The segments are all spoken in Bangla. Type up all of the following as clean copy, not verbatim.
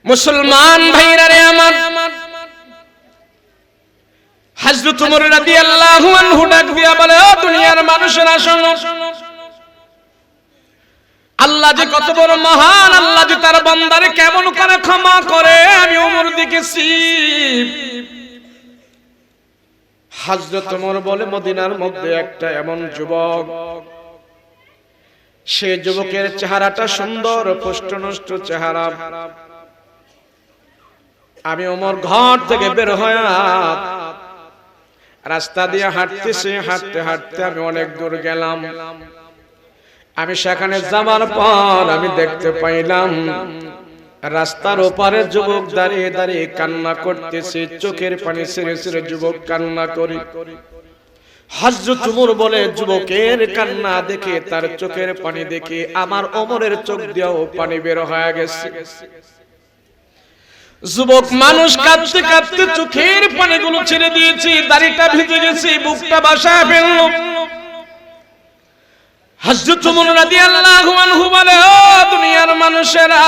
মুসলমান ভাইরা রে আমার, হযরত ওমর রাদিয়াল্লাহু আনহু ডাক দিয়া বলে, ও দুনিয়ার মানুষেরা শোনো, আল্লাহ যে কত বড় মহান, আল্লাহ যে তার বান্দারে কেমন করে ক্ষমা করে আমি ওমর দেখেছি। হযরত ওমর বলে, মদিনার মধ্যে একটা এমন যুবক, সে যুবকের চেহারাটা সুন্দর, পুষ্টনষ্ট চেহারা। আমি ওমর ঘর থেকে বের হয়ে রাস্তা দিয়ে হাঁটতেছি, হাঁটতে হাঁটতে আমি অনেক দূর গেলাম। আমি সেখানে যাবার পর আমি দেখতে পাইলাম রাস্তার ওপারে যুবক দাঁড়িয়ে দাঁড়িয়ে কান্না করতেছে, চোখের পানি ছেড়ে ছেড়ে যুবক কান্না করে। হযরত ওমর বলে, যুবকের কান্না দেখে, তার চোখের পানি দেখে আমার ওমরের চোখ দিয়েও পানি বের হয়ে গেছে। যুবক মানুষ কাঁদতে কাঁদতে চোখের পানিগুলো ছেড়ে দিয়েছে, দাড়িটা ভিজে গেছে, বুকটা ভাসায় ফেলল। হযরত ওমর রাদিয়াল্লাহু আনহু বলে, ও দুনিয়ার মানুষেরা,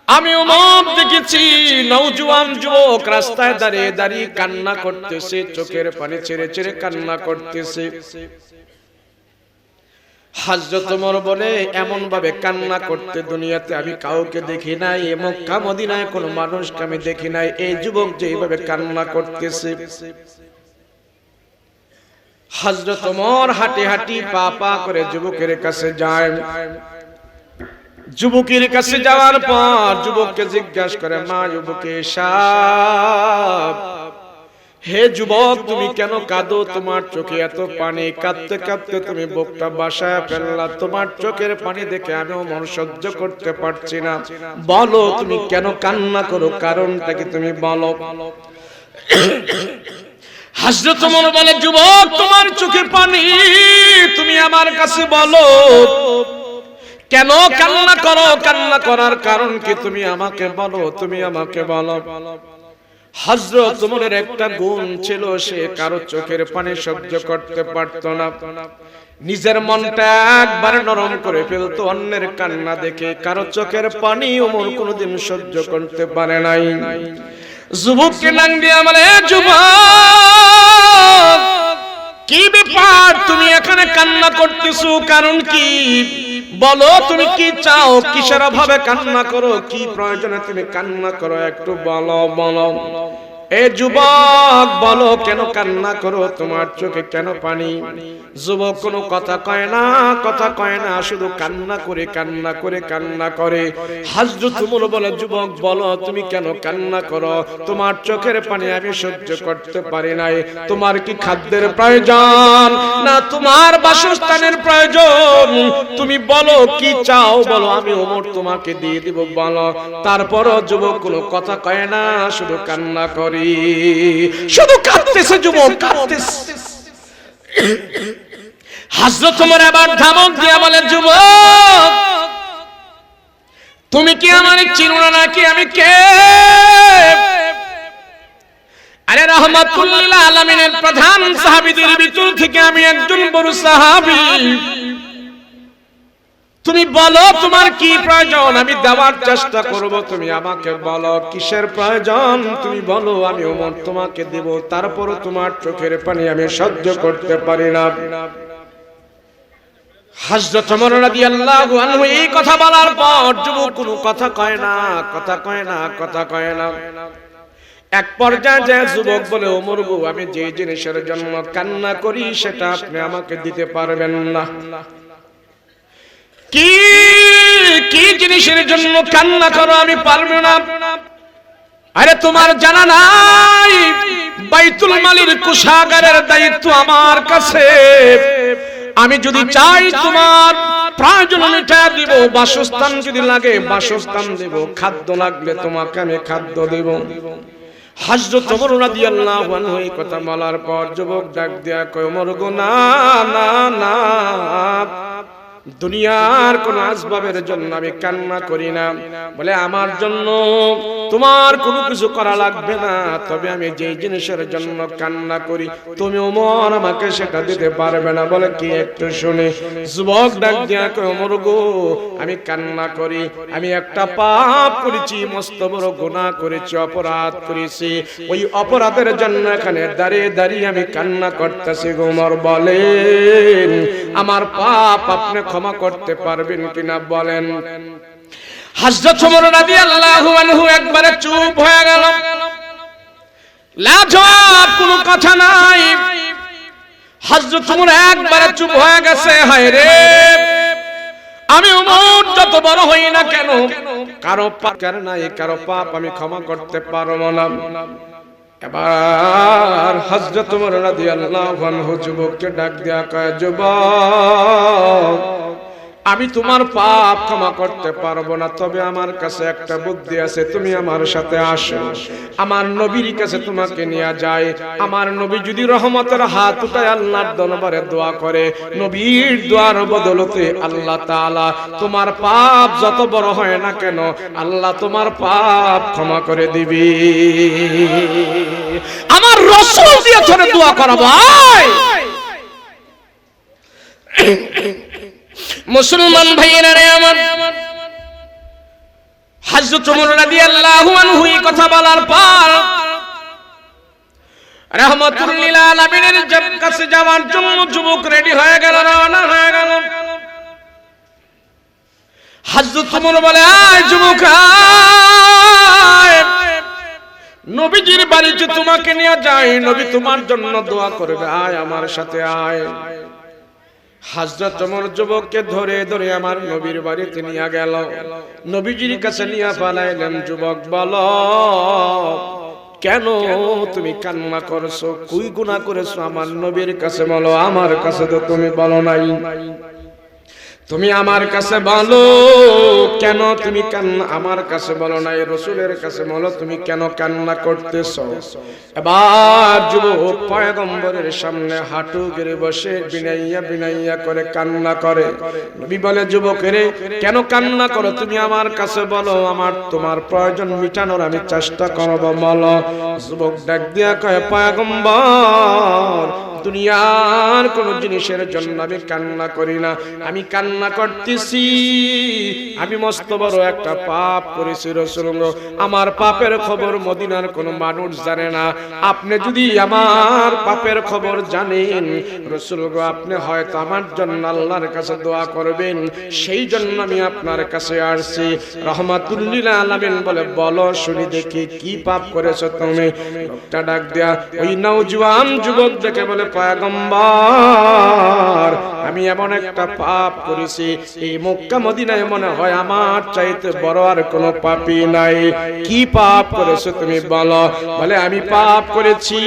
আমি ওমর দেখেছি নওজোয়ান যুবক রাস্তায় দাঁড়িয়ে দাঁড়িয়ে কান্না করতেছে, চোখের পানি ছেড়ে ছেড়ে কান্না করতেছে। হযরত ওমর বলে, এমন ভাবে কান্না করতে দুনিয়াতে আমি কাউকে দেখি নাই, মক্কা মদিনায় কোনো মানুষকে আমি দেখি নাই, এই যুবক যে এইভাবে কান্না করতেছে। হযরত ওমর হাঁটি হাঁটি পা পা করে যুবকের কাছে যায়। যুবকের কাছে যাওয়ার পর যুবককে জিজ্ঞাসা করে, মা যুবকে সাহেব, হে যুবক, তুমি কেন কাঁদো? তোমার চোখে এত পানি, কাঁদতে কাঁদতে তুমি বুকটা ভাসায় ফেললা। তোমার চোখের পানি দেখে আমি মন সহ্য করতে পারছি না, বলো তুমি কেন কান্না করো, কারণটা কি তুমি বলো। হযরত ওমর বলে, যুবক, তোমার চোখের পানি তুমি আমার কাছে বলো, কেন কান্না করো, কান্না করার কারণ কি তুমি আমাকে বলো, তুমি আমাকে বলো। হযরত ওমরের একটা গুণ ছিল, সে কারো চোখের পানি সহ্য করতে পারত না। নিজের মনটা একবার নরম করে ফেলতো অন্যের কান্না দেখে। কারো চোখের পানি ওমর কোনোদিন সহ্য করতে পারে নাই। যুবককে নাম দিয়ে বলে, যুবক, কি ব্যাপার, তুমি এখানে কান্না করতেছো, কারণ কি বলো, তুমি কি চাও, কিসের অভাবে কান্না করো, কি প্রয়োজনে তুমি কান্না করো, একটু বলো বলো। এ যুবক, বলো কেন কান্না করো, তোমার চোখে কেন পানি? যুবক কোনো কথা কয় না, কথা কয় না, শুধু কান্না করে কান্না করে কান্না করে। হযরত ওমর বলে, যুবক বলো তুমি কেন কান্না করো, তোমার চোখের পানি আমি সহ্য করতে পারি নাই। তোমার কি খাদ্যের প্রয়োজন না তোমার বাসস্থানের প্রয়োজন? তুমি বলো কি চাও, বলো, আমি ওমর তোমাকে দিয়ে দিব, বলো। তারপরও যুবক কোনো কথা কয় না, শুধু কান্না করে, শুধু কাঁদতেছে, যুবক কাঁদতেছে। হযরত ওমর আবার ধমক দিয়ে বলে, যুবক, তুমি কি আমার চিনো না নাকি আমি কে? আরে রাহমাতুল্লিল আলামিনের প্রধান সাহাবীদের ভিতর থেকে আমি একজন বড় সাহাবী। তুমি বলো তোমার কি প্রয়োজন, আমি দেওয়ার চেষ্টা করব, তুমি আমাকে বলো কিসের প্রয়োজন, তুমি বলো, আমি ওমর তোমাকে দেব। তারপরও তোমার চোখের পানি আমি সহ্য করতে পারি না। হযরত ওমর রাদিয়াল্লাহু আনহু এই কথা বলার পর যুবক কোনো কথা কয় না, কথা কয় না, কথা কয় না। এক পর্যায়ে যে যুবক বলে, ওমর গো, আমি যে জিনিসের জন্য কান্না করি সেটা আপনি আমাকে দিতে পারবেন না। কি কি জিনিসের জন্য কান্না করো, আমি পারবো না। আরে তোমার জানা নাই, বাইতুল মালের কোষাগারের দায়িত্ব আমার কাছে। আমি যদি চাই তোমার প্রয়োজন মিটায় দিব, বাসস্থান যদি লাগে বাসস্থান দেব, খাদ্য লাগলে তোমাকে আমি খাদ্য দেব। হযরত ওমর রাদিয়াল্লাহু আনহু এই কথা বলার পর যুবক ডাক দিয়া কয়, ওমর গো, না না না, দুনিয়ার কোন আসবাবের জন্য আমি কান্না করি না। বলে আমার জন্য তোমার কোনো কিছু করা লাগবে না, তবে আমি যে জিনিসের জন্য কান্না করি তুমি ওমর আমাকে সেটা দিতে পারবে না। বলে কি একটু শুনে। যুবক ডাক দিয়া কয় ওমর গো, আমি কান্না করি, আমি একটা পাপ করেছি, মস্ত বড় গুনাহ করেছি, অপরাধ করেছি, ওই অপরাধের জন্য এখানে দাঁড়িয়ে দাঁড়িয়ে আমি কান্না করতেছি। ওমর বলেন আমার পাপ আপনি ক্ষমা করতে পারবেন কিনা বলেন। হযরত ওমর রাদিয়াল্লাহু আনহু একবারে চুপ হয়ে গেল, লাজবাব কোনো কথা নাই। হযরত ওমর একবারে চুপ হয়ে গেছে। হায় রে, আমি ওমর যত বড় হই না কেন কারো পাপ নাই, কারো পাপ আমি ক্ষমা করতে পারবো না। এবার হযরত ওমর রাদিয়াল্লাহু আনহু যুবককে ডাক দিয়া কয় যুবক, আমি তোমার পাপ ক্ষমা করতে পারবো না, তবে আমার কাছে একটা বুদ্ধি আছে, তুমি আমার সাথে আসো, আমার নবীর কাছে তোমাকে নিয়ে যায়। আমার নবী যদি রহমতের হাত উঠায় আল্লাহর দরবারে দোয়া করে, নবীর দোয়ার বদলতে আল্লাহ তাআলা তোমার পাপ যত বড় হয় না কেন আল্লাহ তোমার পাপ ক্ষমা করে দিবি। আমার রাসূল দিয়ে ধরে দোয়া করাবো। মুসলমান ভাইয়েরা রে আমার, হযরত ওমর রাদিয়াল্লাহু আনহু এই কথা বলার পর রাহমাতুল লিল আলামিনের কাছে যাওয়ার জন্য যুবক রেডি হয়ে গেল, রওনা হয়ে গেল। হযরত ওমর বলে আয় যুবক আয়, নবীজির বাড়িতে তোমাকে নিয়ে যাই, নবী তোমার জন্য দোয়া করবে, আয় আমার সাথে আয়। হযরত ওমর যুবককে ধরে ধরে আমার নবীর বাড়িতে নিয়ে গেল, নবীজির কাছে নিয়ে পালাইলেন। যুবক বলো কেন তুমি কান্না করছো, কই গুনাহ করেছো আমার নবীর কাছে বলো, আমার কাছে তো তুমি বলো নাই, তুমি আমার কাছে বলো কেন তুমি কান্না আমার কাছে বলো নাই, রাসূলের কাছে বলো তুমি কেন কান্না করতেছো। এবার যুবক পয়গম্বরের সামনে হাঁটু গেড়ে বসে বিনাইয়া বিনাইয়া করে কান্না করে। নবী বলে যুবকেরে কেন কান্না করো, তুমি আমার কাছে বলো, আমার তোমার প্রয়োজন মিটানোর আমি চেষ্টা করব বলো। যুবক ডাক দিয়া কয় পয়গম্বর, দুনিয়ার কোন জিনিসের জন্য আমি কান্না করি না, আমি কান্না করতেছি আমি মস্ত বড় একটা পাপ করেছি রাসূলুল্লাহ, আমার পাপের খবর মদিনার কোন মানুষ জানে না, আপনি যদি আমার পাপের খবর জানেন রাসূলুল্লাহ আপনি হয়তো আমার জন্য আল্লাহর কাছে দোয়া করবেন, সেই জন্য আমি আপনার কাছে আসছি। রাহমাতুল লিল আলামিন বলে বলো শুনি দেখি কি পাপ করেছো তুমি। লোকটা ডাক দিয়া ওই নওজোয়ান যুবক দেখে বলে পয়গম্বর আমি এমন একটা পাপ করেছি এই মক্কা মদিনায় মনে হয় আমার চাইতে বড় আর কোনো পাপী নাই। কি পাপ করেছো তুমি বলো। বলে আমি পাপ করেছি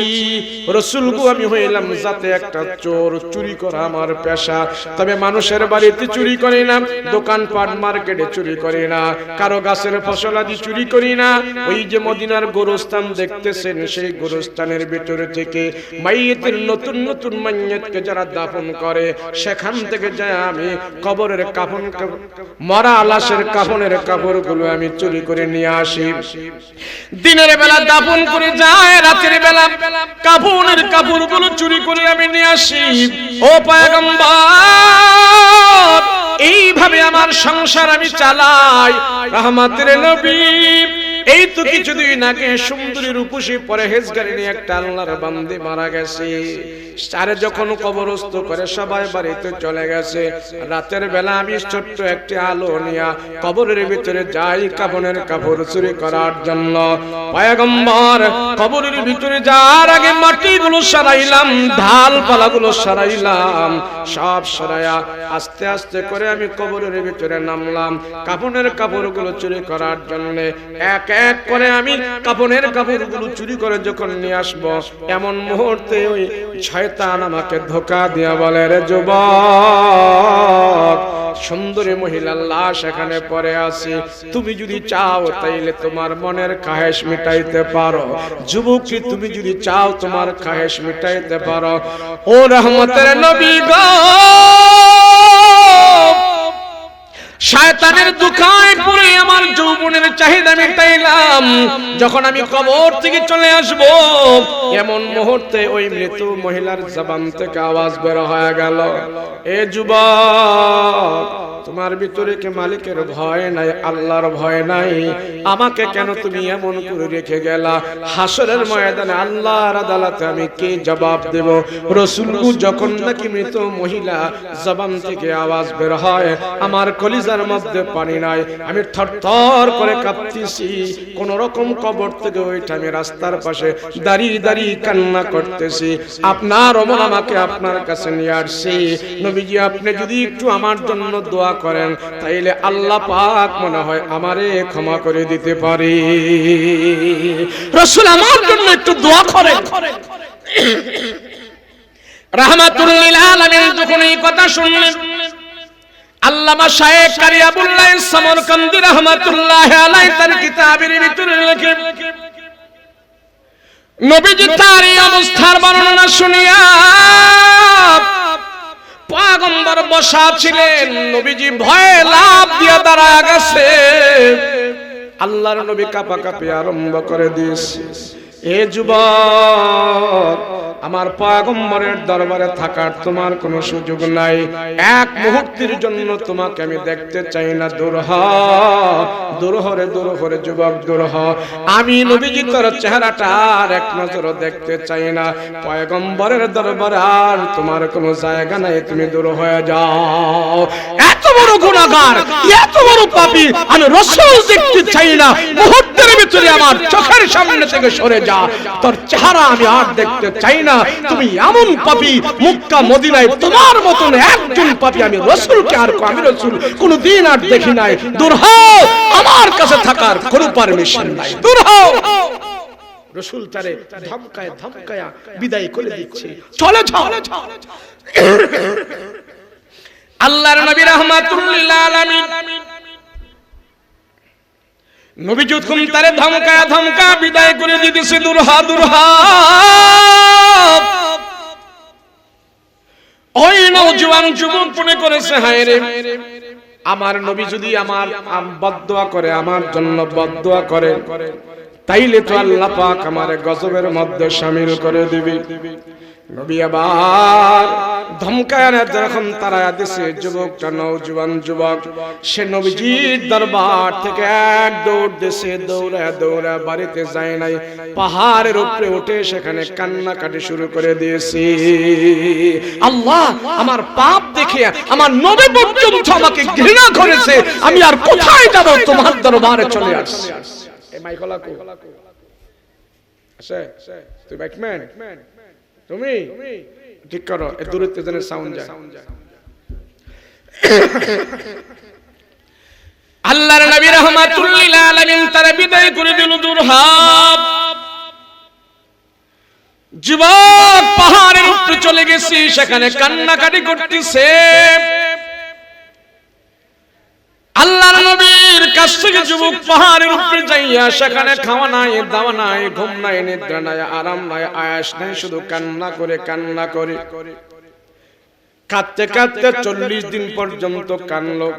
রাসূল গো, আমি হইলাম যাতে একটা চোর, চুরি করা আমার পেশা, তবে মানুষের বাড়িতে চুরি করি না, দোকানপাট মার্কেটে চুরি করি না, কারো গাছের ফসলাদি চুরি করি না। ওই যে মদিনার গোরস্থান দেখতেছেন সেই গোরস্থানের ভিতরে থেকে মাইয়িতের নতুন নতুন মাইয়িতকে যারা দাফন করে সেখান থেকে যায় আমি কবরের কাফন, মরা লাশের কাফনের কাপড়গুলো আমি চুরি করে নিয়ে আসি। দিনের বেলা দাফন করে যায়, রাতের বেলা কাফনের কাপড়গুলো চুরি করে আমি নিয়ে আসি। ও পয়গম্বর এইভাবে আমার সংসার আমি চালাই। রহমতের নবী এই তো কিছুদিন আগে সুন্দরী রূপসী পরহেজগারিনী একটা আল্লাহর বান্দী মারা গেছে, তারে যখন কবরস্থ করে সবাই বাড়িতে চলে গেছে, রাতের বেলা আমি ছোট্ট একটি আলো নিয়ে কবরের ভিতরে যাই কাফনের কাপড় চুরি করার জন্য। পয়গম্বর কবরের ভিতরে যাওয়ার আগে মাটিগুলো সরাইলাম, ঢালপালাগুলো সরাইলাম, সব সরাইয়া আস্তে আস্তে করে আমি কবরের ভিতরে নামলাম কাফনের কাপড়গুলো চুরি করার জন্য। এক এক করে আমি কাফনের কাপড়গুলো চুরি করে যখন নিয়ে আসবো, এমন মুহূর্তে ওই শয়তান আমাকে ধোঁকা দিয়া বলে রে যুবক সুন্দরী মহিলার লাশ এখানে পড়ে আছে, তুমি যদি চাও তাইলে তোমার মনের খায়েশ মিটাইতে পারো। যুবক তুমি যদি চাও তোমার খায়েশ মিটাইতে পারো। ও রহমতের নবী গো শয়তানের দুখায় পড়ে আমার যৌবনের চাহিদা মেটাইলাম। যখন আমি কবর থেকে চলে আসব, এমন মুহূর্তে ওই মৃত মহিলার জবান থেকে আওয়াজ বের হয়ে গেল, এ যুবক, তোমার ভিতরে কি মালিকের ভয় নাই, আল্লাহর ভয় নাই? আমাকে কেন তুমি এমন করে রেখে গেলা? হাসরের ময়দানে আল্লাহর আদালতে আমি কি জবাব দেব? রাসূল যখন নাকি মৃত মহিলা জবান থেকে আওয়াজ বের হয়, আমার কলিজার মধ্যে পানি নাই, আমি থরথর করে কাঁপতেছি। কোন রকম কবর থেকে ওইটা আমি রাস্তার পাশে দাঁড়িয়ে দাঁড়িয়ে কান্না করতেছি। আপনার ওমর আমাকে আপনার কাছে নিয়ে আসছি। নবীজি, আপনি যদি একটু আমার জন্য দোয়া করেন, তাইলে আল্লাহ পাক মনে হয় আমারে ক্ষমা করে দিতে পারে। রাসূল আমার জন্য একটু দোয়া করেন। রাহমাতুল লিল আলামিন যখন এই কথা শুনলেন, আল্লামা শায়েখ কারি আবুল্লাহ সমরকান্দি রাহমাতুল্লাহি আলাইহি তার কিতাবের ভিতরে লেখে, নবীজি তার এই অবস্থার বর্ণনা শুনিয়া পয়গম্বর বসা ছিলেন, নবীজি ভয়ে লাফ দিয়ে দাঁড়ায় গেছে। আল্লাহর নবী কাঁপাকাঁপি আরম্ভ করে দিয়েছে, এ যুবক, আমার পয়গম্বরের দরবারে থাকার তোমার কোনো সুযোগ নাই। এক মুহূর্তের জন্য তোমাকে আমি দেখতে চাই না। দূর হ, দূর হরে, দূর হরে যুবক, দূর হ। আমি নবীজি তোর চেহারাটা আর এক নজরও দেখতে চাই না। পয়গম্বরের দরবারে আর তোমার কোনো জায়গা নাই, তুমি দূর হয়ে যাও। এত বড় গুনাহগার, এত বড় পাপী, আমি রাসূল দেখতে চাই না। মুহূর্তের ভিতরে আমার চোখের সামনে থেকে সরে যা, তোর চেহারা আমি আর দেখতে চাই না। তুমি এমন পাপী, মক্কা মদিনায় তোমার মতন একজন পাপী আমি রাসূলকে আর আমি রাসূল কোনদিন আর দেখি নাই। দূর হও, আমার কাছে থাকার কোনো পারমিশন নাই, দূর হও। রাসূল তারে ধমকায় ধমকায় বিদায় করে দিচ্ছে, চলে যাও। আল্লাহর নবী রাহমাতুল লিল আলামিন নবী যখন তারে ধমকায় ধমকা বিদায় করে দিতেছে, দূর হ, দূর হ। ওই নওজোয়ান যুবক মনে করেছে, হায় রে, আমার নবী যদি আমার বদদোয়া করে, আমার জন্য বদদোয়া করে, তাইলে তো আল্লাহ পাক আমারে গজবের মধ্যে শামিল করে দিবে। নবী আবার ধমকায় যখন তারা দিছে, যুবকটা নওজোয়ান যুবক, সে নবীজির দরবার থেকে এক দৌড় দিছে, দৌড়া দৌড়া বাড়িতে যায় নাই, পাহাড়ের উপরে উঠে সেখানে কান্নাকাটি শুরু করে দিয়েছে। আল্লাহ, আমার পাপ দেখে আমার নবী পর্যন্ত আমাকে ঘৃণা করেছে, আমি আর কোথায় যাব? তোমার দরবারে চলে আসছি। এই মাইকলা কো আছে, তুই ব্যাটম্যান, তুমি ঠিক করো, এ দূরত্বে যেন সাউন্ড যায়। আল্লাহর নবী রাহমাতুল লিল আলামিন তারে বিদায় করে দিল, দূর হ। যুবক পাহাড়ের উপরে চলে গেছি, সেখানে কান্নাকাটি করতেছে। আল্লাহর নবীর কাছ থেকে যুবক পাহাড়ের উপরে যাইয়া সেখানে খাওয়া নাই, দাওয়া নাই, ঘুম নাই, নিদ্রা নাই, আরাম নাই, আয়াস নাই, শুধু কান্না করে কান্না করে কাঁদতে কাঁদতে 40 দিন পর্যন্ত কানলো।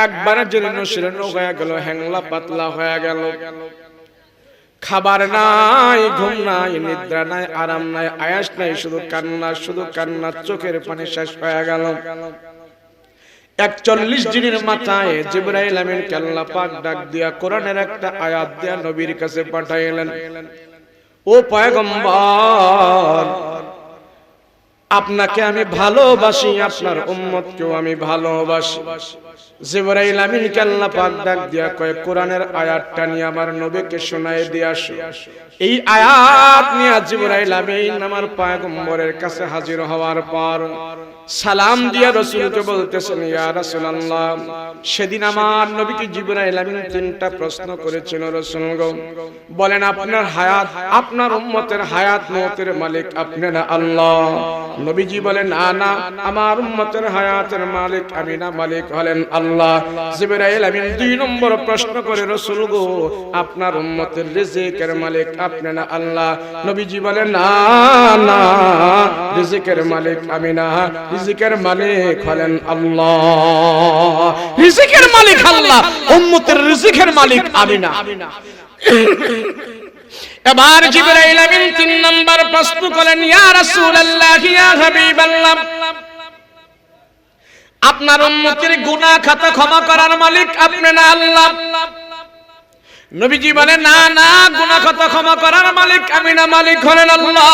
একবারে জীর্ণ শীর্ণ হয়ে গেল, হ্যাংলা পাতলা হয়ে গেল। খাবার নাই, ঘুম নাই, নিদ্রা নাই, আরাম নাই, আয়াস নাই, শুধু কান্না, শুধু কান্না, চোখের পানি শেষ হয়ে গেল। 41 দিনের মাথায় জিবরাইল আমিনকে আল্লাহ পাক ডাক দিয়া কোরআনের একটা আয়াত দিয়া নবীর কাছে পাঠাইলেন, ও পয়গম্বর, আপনাকে আমি ভালোবাসি, আপনার উম্মতকেও আমি ভালোবাসি। জিবরাইল আমিনকে আল্লাহ পাক ডাক দিয়া কয়, কোরআনের আয়াতটা নিয়ে আমার নবীকে শোনায় দিয়ে আসো। এই আয়াত নিয়ে জিবরাইল আমিন আমার পয়গম্বরের কাছে হাজির হওয়ার পর সালাম দিয়া রাসূলকে বলতেছেন, ইয়া রাসূলুল্লাহ, সেদিন আমার নবীকে জিবরাইল আমিন 3টা প্রশ্ন করেছিল। রাসূল গো, বলেন আপনার হায়াত, আপনার উম্মতের হায়াত মওতের মালিক আপনি না আল্লাহ? নবীজি বলেন, না না, আমার উম্মতের হায়াতের মালিক আমি না, মালিক হলেন আল্লাহ। জিবরাইল আমিন 2 নম্বর প্রশ্ন করে, রাসূল গো আপনার উম্মতের রিজিকের মালিক আপনি না আল্লাহ? নবীজি বলেন না না, রিজিকের মালিক আমি না, রিজিকের মালিক হলেন আল্লাহ। রিজিকের মালিক আল্লাহ, উম্মতের রিজিকের মালিক আমি না। এবার জিবরাইল আমিন 3 নম্বর প্রশ্ন করেন, ইয়া রাসূলুল্লাহ ইয়া হাবিবাল্লাহ, আপনার উম্মতের গুনাহ খাতা ক্ষমা করার মালিক আপনি না আল্লাহ? নবীজি বলেন না না, গুনাহ খাতা ক্ষমা করার মালিক আমি না, মালিক হলেন আল্লাহ।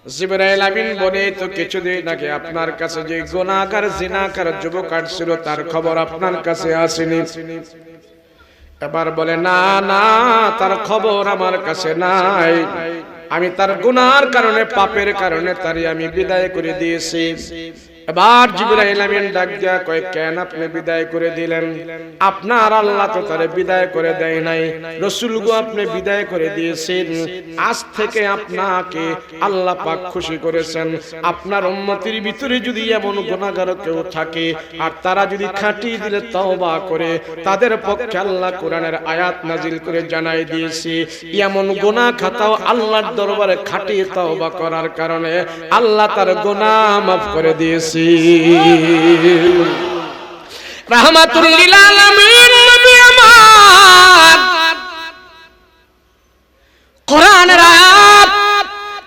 জিবরাইল আমিন বলে, তো কিছুদিন আগে আপনার কাছে যে গুনাহগার জিনাকার যুবক আসছিল তার খবর আপনার কাছে আসেনি? এবার বলে না না, তার খবর আমার কাছে নাই, আমি তার গুনাহর কারণে পাপের কারণে তারে আমি বিদায় করে দিয়েছি। এবার জিবরাইল আমিন ডাক দিয়া কয়, কেন আপনি বিদায় করে দিলেন? আপনার আল্লাহ তো তারে বিদায় করে দেয় নাই, রাসূল গো আপনি বিদায় করে দিয়েছেন। আজ থেকে আপনাকে আল্লাহ পাক খুশি করেছেন। আপনার উম্মতের ভিতরে যদি এমন গুনাহগার কেউ থাকে আর তারা যদি খাঁটি দিলে তওবা করে, তাদের পক্ষে আল্লাহ কোরআনের আয়াত নাজিল করে জানাই দিয়েছে, এমন গুনাহ খাতাও আল্লাহর দরবারে খাঁটি তওবা করার কারণে আল্লাহ তার গুনাহ মাফ করে দিয়েছে। রাহমাতুল লিল আলামিন নবী আমার কোরআনের আয়াত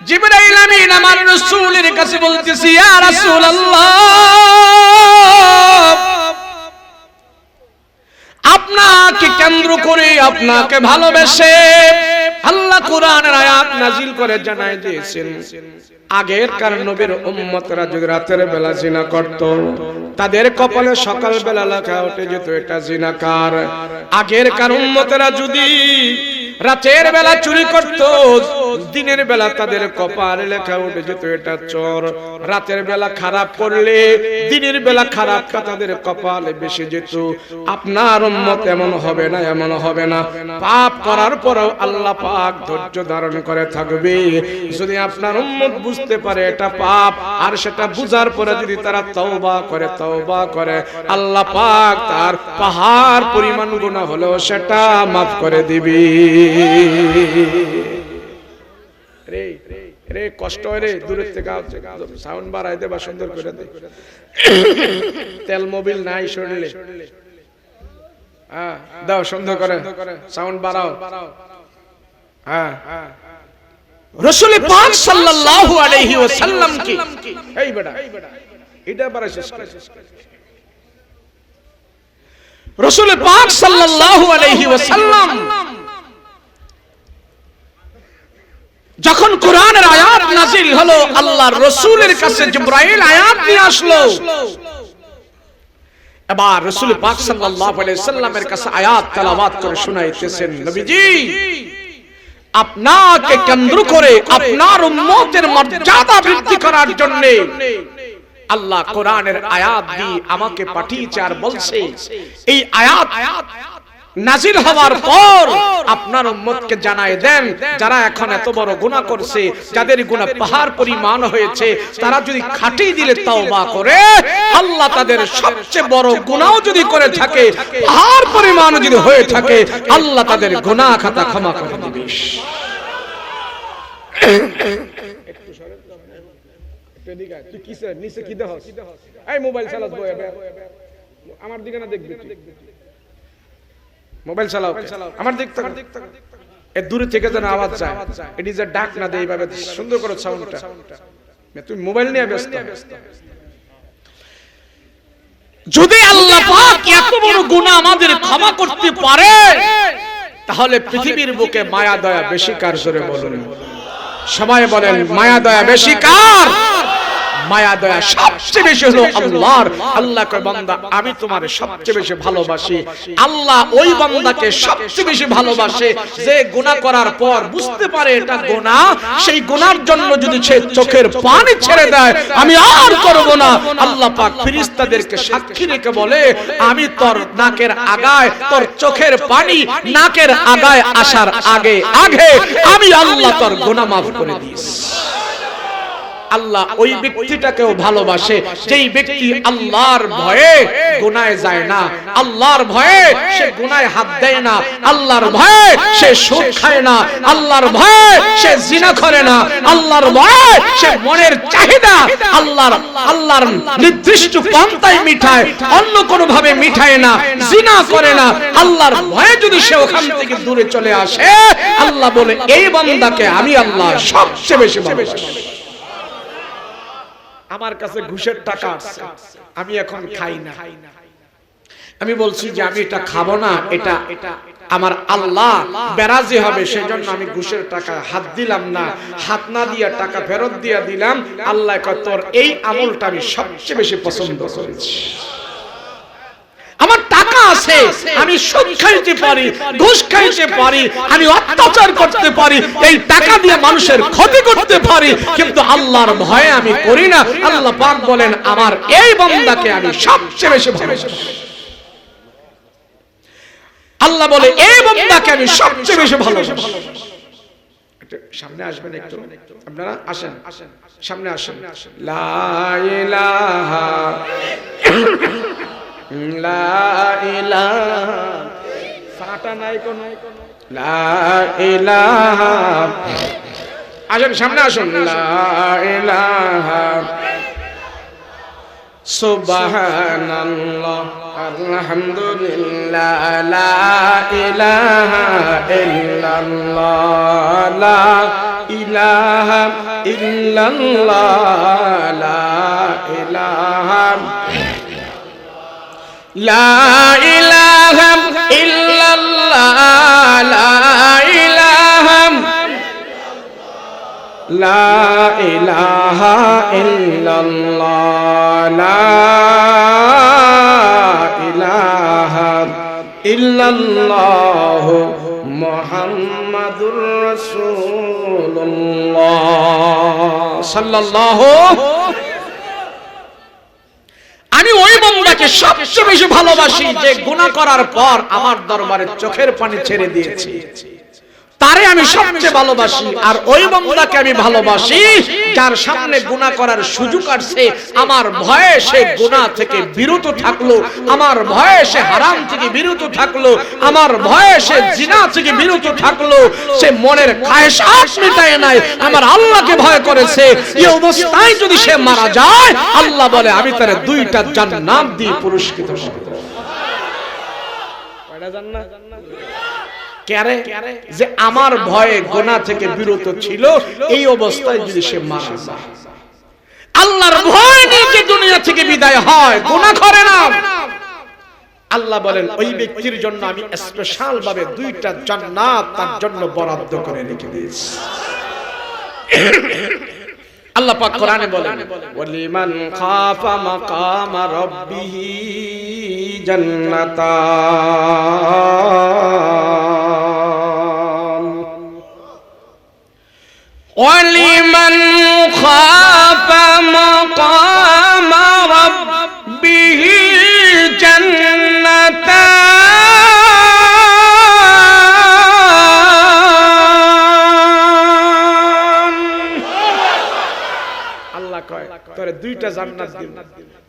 জিবরাইল আমিন আমার রাসূলের কাছে বলতেছি, ইয়া রাসূলুল্লাহ, আপনাকে কেন্দ্র করে আপনাকে ভালোবেসে আল্লাহ কোরআনের আয়াত নাজিল করে জানাই দিয়েছেন, আগের কার নবীর উম্মতরা যদি রাতের বেলা জিনা করত তাদের কপালে সকাল বেলা লেখা উঠে যেত এটা জিনাকার। আগের কার উম্মতরা যদি রাতের বেলা চুরি করত, দিনের বেলা তাদের কপালে লেখা উঠে যেত এটা চোর। রাতের বেলা খারাপ করলে দিনের বেলা খারাপ তাদের কপালে বেশি যেত। আপনার উম্মত এমন হবে না, এমন হবে না। পাপ করার পরেও আল্লাহ পাক ধৈর্য ধারণ করে থাকবে। যদি আপনার উম্মত বুঝতে পারে এটা পাপ, আর সেটা বুঝার পরে যদি তারা তওবা করে আল্লাহ পাক তার পাহাড় পরিমাণ গুনাহ হলেও সেটা মাফ করে দিবে। রে রে কষ্ট রে, দূরের থেকে সাউন্ড বাড়াই দে বা সুন্দর করে দে। তেল মোবিল নাই শরীরে, হ্যাঁ দাও সুন্দর করে সাউন্ড বাড়াও। হ্যাঁ, রাসূল পাক সাল্লাল্লাহু আলাইহি ওয়াসাল্লাম কি এই বেটা এটা বাড়াইছিস? রাসূল পাক সাল্লাল্লাহু আলাইহি ওয়াসাল্লাম যখন কোরআনের আয়াত নাযিল হলো, আল্লাহর রাসূলের কাছে জিবরাইল আয়াত নিয়ে আসলো। এবার রাসূল পাক সাল্লাল্লাহু আলাইহি ওয়াসাল্লামের কাছে আয়াত তেলাওয়াত করে শুনাইতেছেন, নবীজি আপনাকে কেন্দ্র করে আপনার উম্মতের মর্যাদা বৃদ্ধি করার জন্য আল্লাহ কোরআনের আয়াত দিয়ে আমাকে পাঠিয়েছে, আর বলছে এই আয়াত নাজিল হওয়ার পর আপনার উম্মতকে জানায় দেন, যারা এখন এত বড় গুনাহ করছে, যাদের গুনাহ পাহাড় পরিমাণ হয়েছে, তারা যদি খাঁটি দিলে তওবা করে, আল্লাহ তাদের সবচেয়ে বড় গুনাহ যদি করে থাকে, পাহাড় পরিমাণ যদি হয়ে থাকে, আল্লাহ তাদের গুনাহ খাতা ক্ষমা করে দিবে। তুই কি নিচে কি দেখ, এই মোবাইল চালাস আমার দিকে না দেখবি, মোবাইল চালাও আমার দিক থেকে, এর দূরে থেকে যেন আওয়াজ যায়, এটি যে ডাক না দেয় এইভাবে সুন্দর করে সাউন্ডটা। তুমি মোবাইল নিয়ে ব্যস্ত। যদি আল্লাহ পাক এত বড় গুনাহ আমাদের ক্ষমা করতে পারে, তাহলে পৃথিবীর বুকে মায়া দয়া বেশি কার? জোরে বলুন, সবাই বলেন মায়া দয়া বেশি কার? মায়া দয়া সবচেয়ে বেশি হলো আল্লাহর। আল্লাহ কয় বান্দা আমি তোমার সবচেয়ে বেশি ভালোবাসি। আল্লাহ ওই বান্দাকে সবচেয়ে বেশি ভালোবাসে যে গুনাহ করার পর বুঝতে পারে এটা গুনাহ, সেই গুনার জন্য যদি সে চোখের পানি ছেড়ে দেয় আমি আর করব না, আল্লাহ পাক ফেরেশতাদেরকে সাক্ষী রেখে বলে আমি তোর নাকের আগায়, তোর চোখের পানি নাকের আগায় আসার আগে আগে আমি আল্লাহ তোর গুনাহ মাফ করে দিয়েছি। আল্লাহ ওই ব্যক্তিটাকেও ভালোবাসে যেই ব্যক্তি আল্লাহর ভয়ে গুনাহে যায় না, আল্লাহর ভয়ে সে গুনাহে হাত দেয় না, আল্লাহর ভয়ে সে সুদ খায় না, আল্লাহর ভয়ে সে জিনা করে না, আল্লাহর ভয়ে সে মনের চাহিদা আল্লাহর নির্দিষ্ট পন্থায় মিটায়, অন্য কোনো ভাবে মিটায় না, জিনা করে না। আল্লাহর ভয়ে যদি সে ওখান থেকে দূরে চলে আসে, আল্লাহ বলে এই বান্দাকে আমি আল্লাহ সবচেয়ে বেশি ভালোবাসি। আমার কাছে ঘুষের টাকা আছে, আমি এখন খাই না, আমি বলছি যে আমি এটা খাবো না, এটা আমার আল্লাহ বেরাজি হবে, সেজন্য আমি ঘুষের টাকা হাত দিলাম না, হাত না দিয়া টাকা ফেরত দিয়া দিলাম। আল্লাহ কয় তোর এই আমলটা আমি সবচেয়ে বেশি পছন্দ করেছি। আমার টাকা আছে, আমি সুদ খাইতে পারি, ঘুষ খাইতে পারি, আমি অত্যাচার করতে পারি, এই টাকা দিয়ে মানুষের ক্ষতি করতে পারি, কিন্তু আল্লাহর ভয়ে আমি করি না। আল্লাহ পাক বলেন আমার এই বান্দাকে আমি সবচেয়ে বেশি ভালোবাসি। আল্লাহ বলে এই বান্দাকে আমি সবচেয়ে বেশি ভালোবাসি। সামনে আসবেন একটু, আপনারা আসেন, সামনে আসেন। লা ইলাহা লা ইলাহা ফাটা নাই কোন লা ইলাহা, আসেন সামনে আসুন। লা ইলাহা সুবহানাল্লাহ আলহামদুলিল্লাহ লা ইলাহা ইল্লাল্লাহ লা ইলাহা ইল্লাল্লাহ লা ইলাহা লা ইলাহা ইল্লাল্লাহ লা ইলাহা লা ইলাহা ইল্লাল্লাহ লা ইলাহা ইল্লাল্লাহ মুহাম্মাদুর রাসূলুল্লাহ সাল্লাল্লাহু। আমি ওই বান্দাকে সবচেয়ে বেশি ভালোবাসি যে গুনাহ করার পর আমার দরবারে চোখের পানি ছেড়ে দিয়েছে, তারে আমি সবচেয়ে ভালোবাসি। আর ওই বান্দাকে আমি ভালোবাসি যার সামনে গুনাহ করার সুযোগ আসছে, আমার ভয়ে সে গুনাহ থেকে বিরত থাকলো, আমার ভয়ে সে হারাম থেকে বিরত থাকলো, আমার ভয়ে সে জিনা থেকে বিরত থাকলো, সে মনের খায়সাত মিটায় নাই, আমার আল্লাহকে ভয় করেছে। এই অবস্থায় যদি সে মারা যায়, আল্লাহ বলে আমি তারে দুইটা জান্নাত দিয়ে পুরস্কৃত করব। কয়টা জান্নাত? যে আমার ভয়ে গুনাহ থেকে বিরত ছিল, এই অবস্থায় যদি সে মারা যায়, আল্লাহর ভয় নিয়ে যে দুনিয়া থেকে বিদায় হয়, গুনাহ করে না, আল্লাহ বলেন ওই ব্যক্তির জন্য আমি স্পেশাল ভাবে দুইটা জান্নাত তার জন্য বরাদ্দ করে রেখে দিয়েছি। আল্লাহ পাক কোরআনে বলেন ওয়ালিমান খাফা মাকামা রাব্বিহি জান্নাতান ওয়ালিমান খাফা মাকামা রাব্বিহি জান্নাতান। তোরে দুইটা জান্নাত দিব